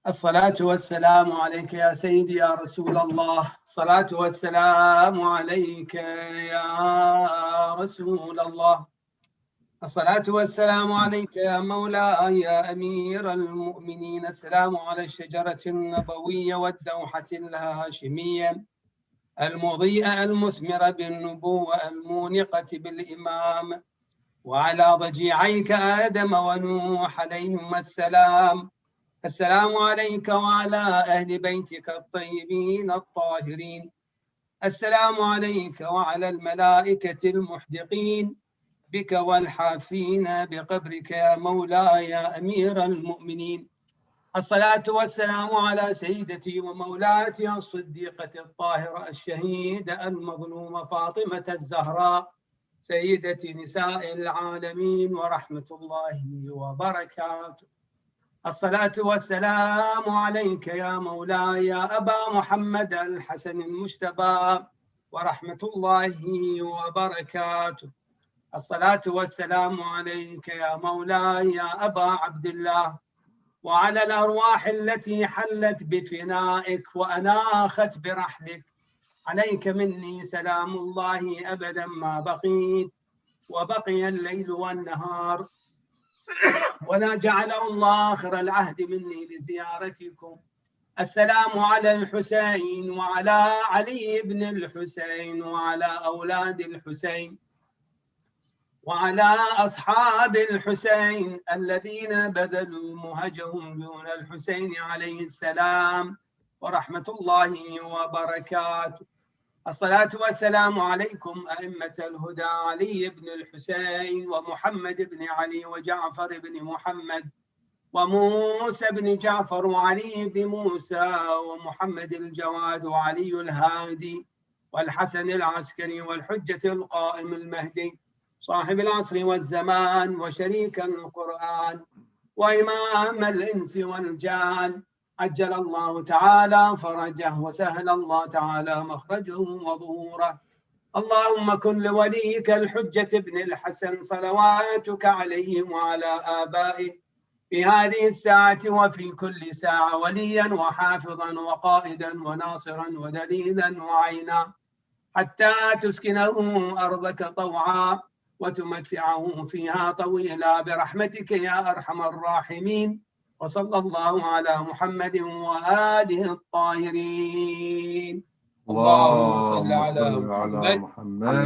الصلاة والسلام عليك يا سيدي يا رسول الله. الصلاة والسلام عليك يا رسول الله. الصلاة والسلام عليك يا مولاي يا أمير المؤمنين. السلام على الشجرة النبوية والدوحة الهاشمية المضيئة المثمرة بالنبوة المونقة بالإمام، وعلى ضجيعيك آدم ونوح عليهم السلام. السلام عليك وعلى أهل بيتك الطيبين الطاهرين. السلام عليك وعلى الملائكة المحدقين بك والحافين بقبرك يا مولاي يا أمير المؤمنين. الصلاة والسلام على سيدتي ومولاتي الصديقة الطاهرة الشهيدة المظلومة فاطمة الزهراء سيدة نساء العالمين ورحمة الله وبركاته. الصلاة والسلام عليك يا مولاي يا أبا محمد الحسن المجتبى ورحمة الله وبركاته. الصلاة والسلام عليك يا مولاي يا أبا عبد الله وعلى الأرواح التي حلت بفنائك وأناخت برحلك. عليك مني سلام الله أبدا ما بقيت وبقي الليل والنهار، ولا جعله الله آخر العهد مني لزيارتكم. السلام على الحسين وعلى علي بن الحسين وعلى أولاد الحسين وعلى أصحاب الحسين الذين بذلوا مهجهم دون الحسين عليه السلام ورحمة الله وبركاته. الصلاة والسلام عليكم أئمة الهدى علي بن الحسين ومحمد بن علي وجعفر بن محمد وموسى بن جعفر وعلي بن موسى ومحمد الجواد وعلي الهادي والحسن العسكري والحجة القائم المهدي صاحب العصر والزمان وشريك القرآن وإمام الإنس والجان، عجل الله تعالى فرجه وسهل الله تعالى مخرجه وظهوره. اللهم كن لوليك الحجة بن الحسن صلواتك عليه وعلى آبائه في هذه الساعة وفي كل ساعة وليا وحافظا وقائدا وناصرا ودليلا وعينا، حتى تسكنه أرضك طوعا وتمتعه فيها طويلا برحمتك يا أرحم الراحمين. وصلى الله على محمد وآله الطاهرين. اللهم صل على محمد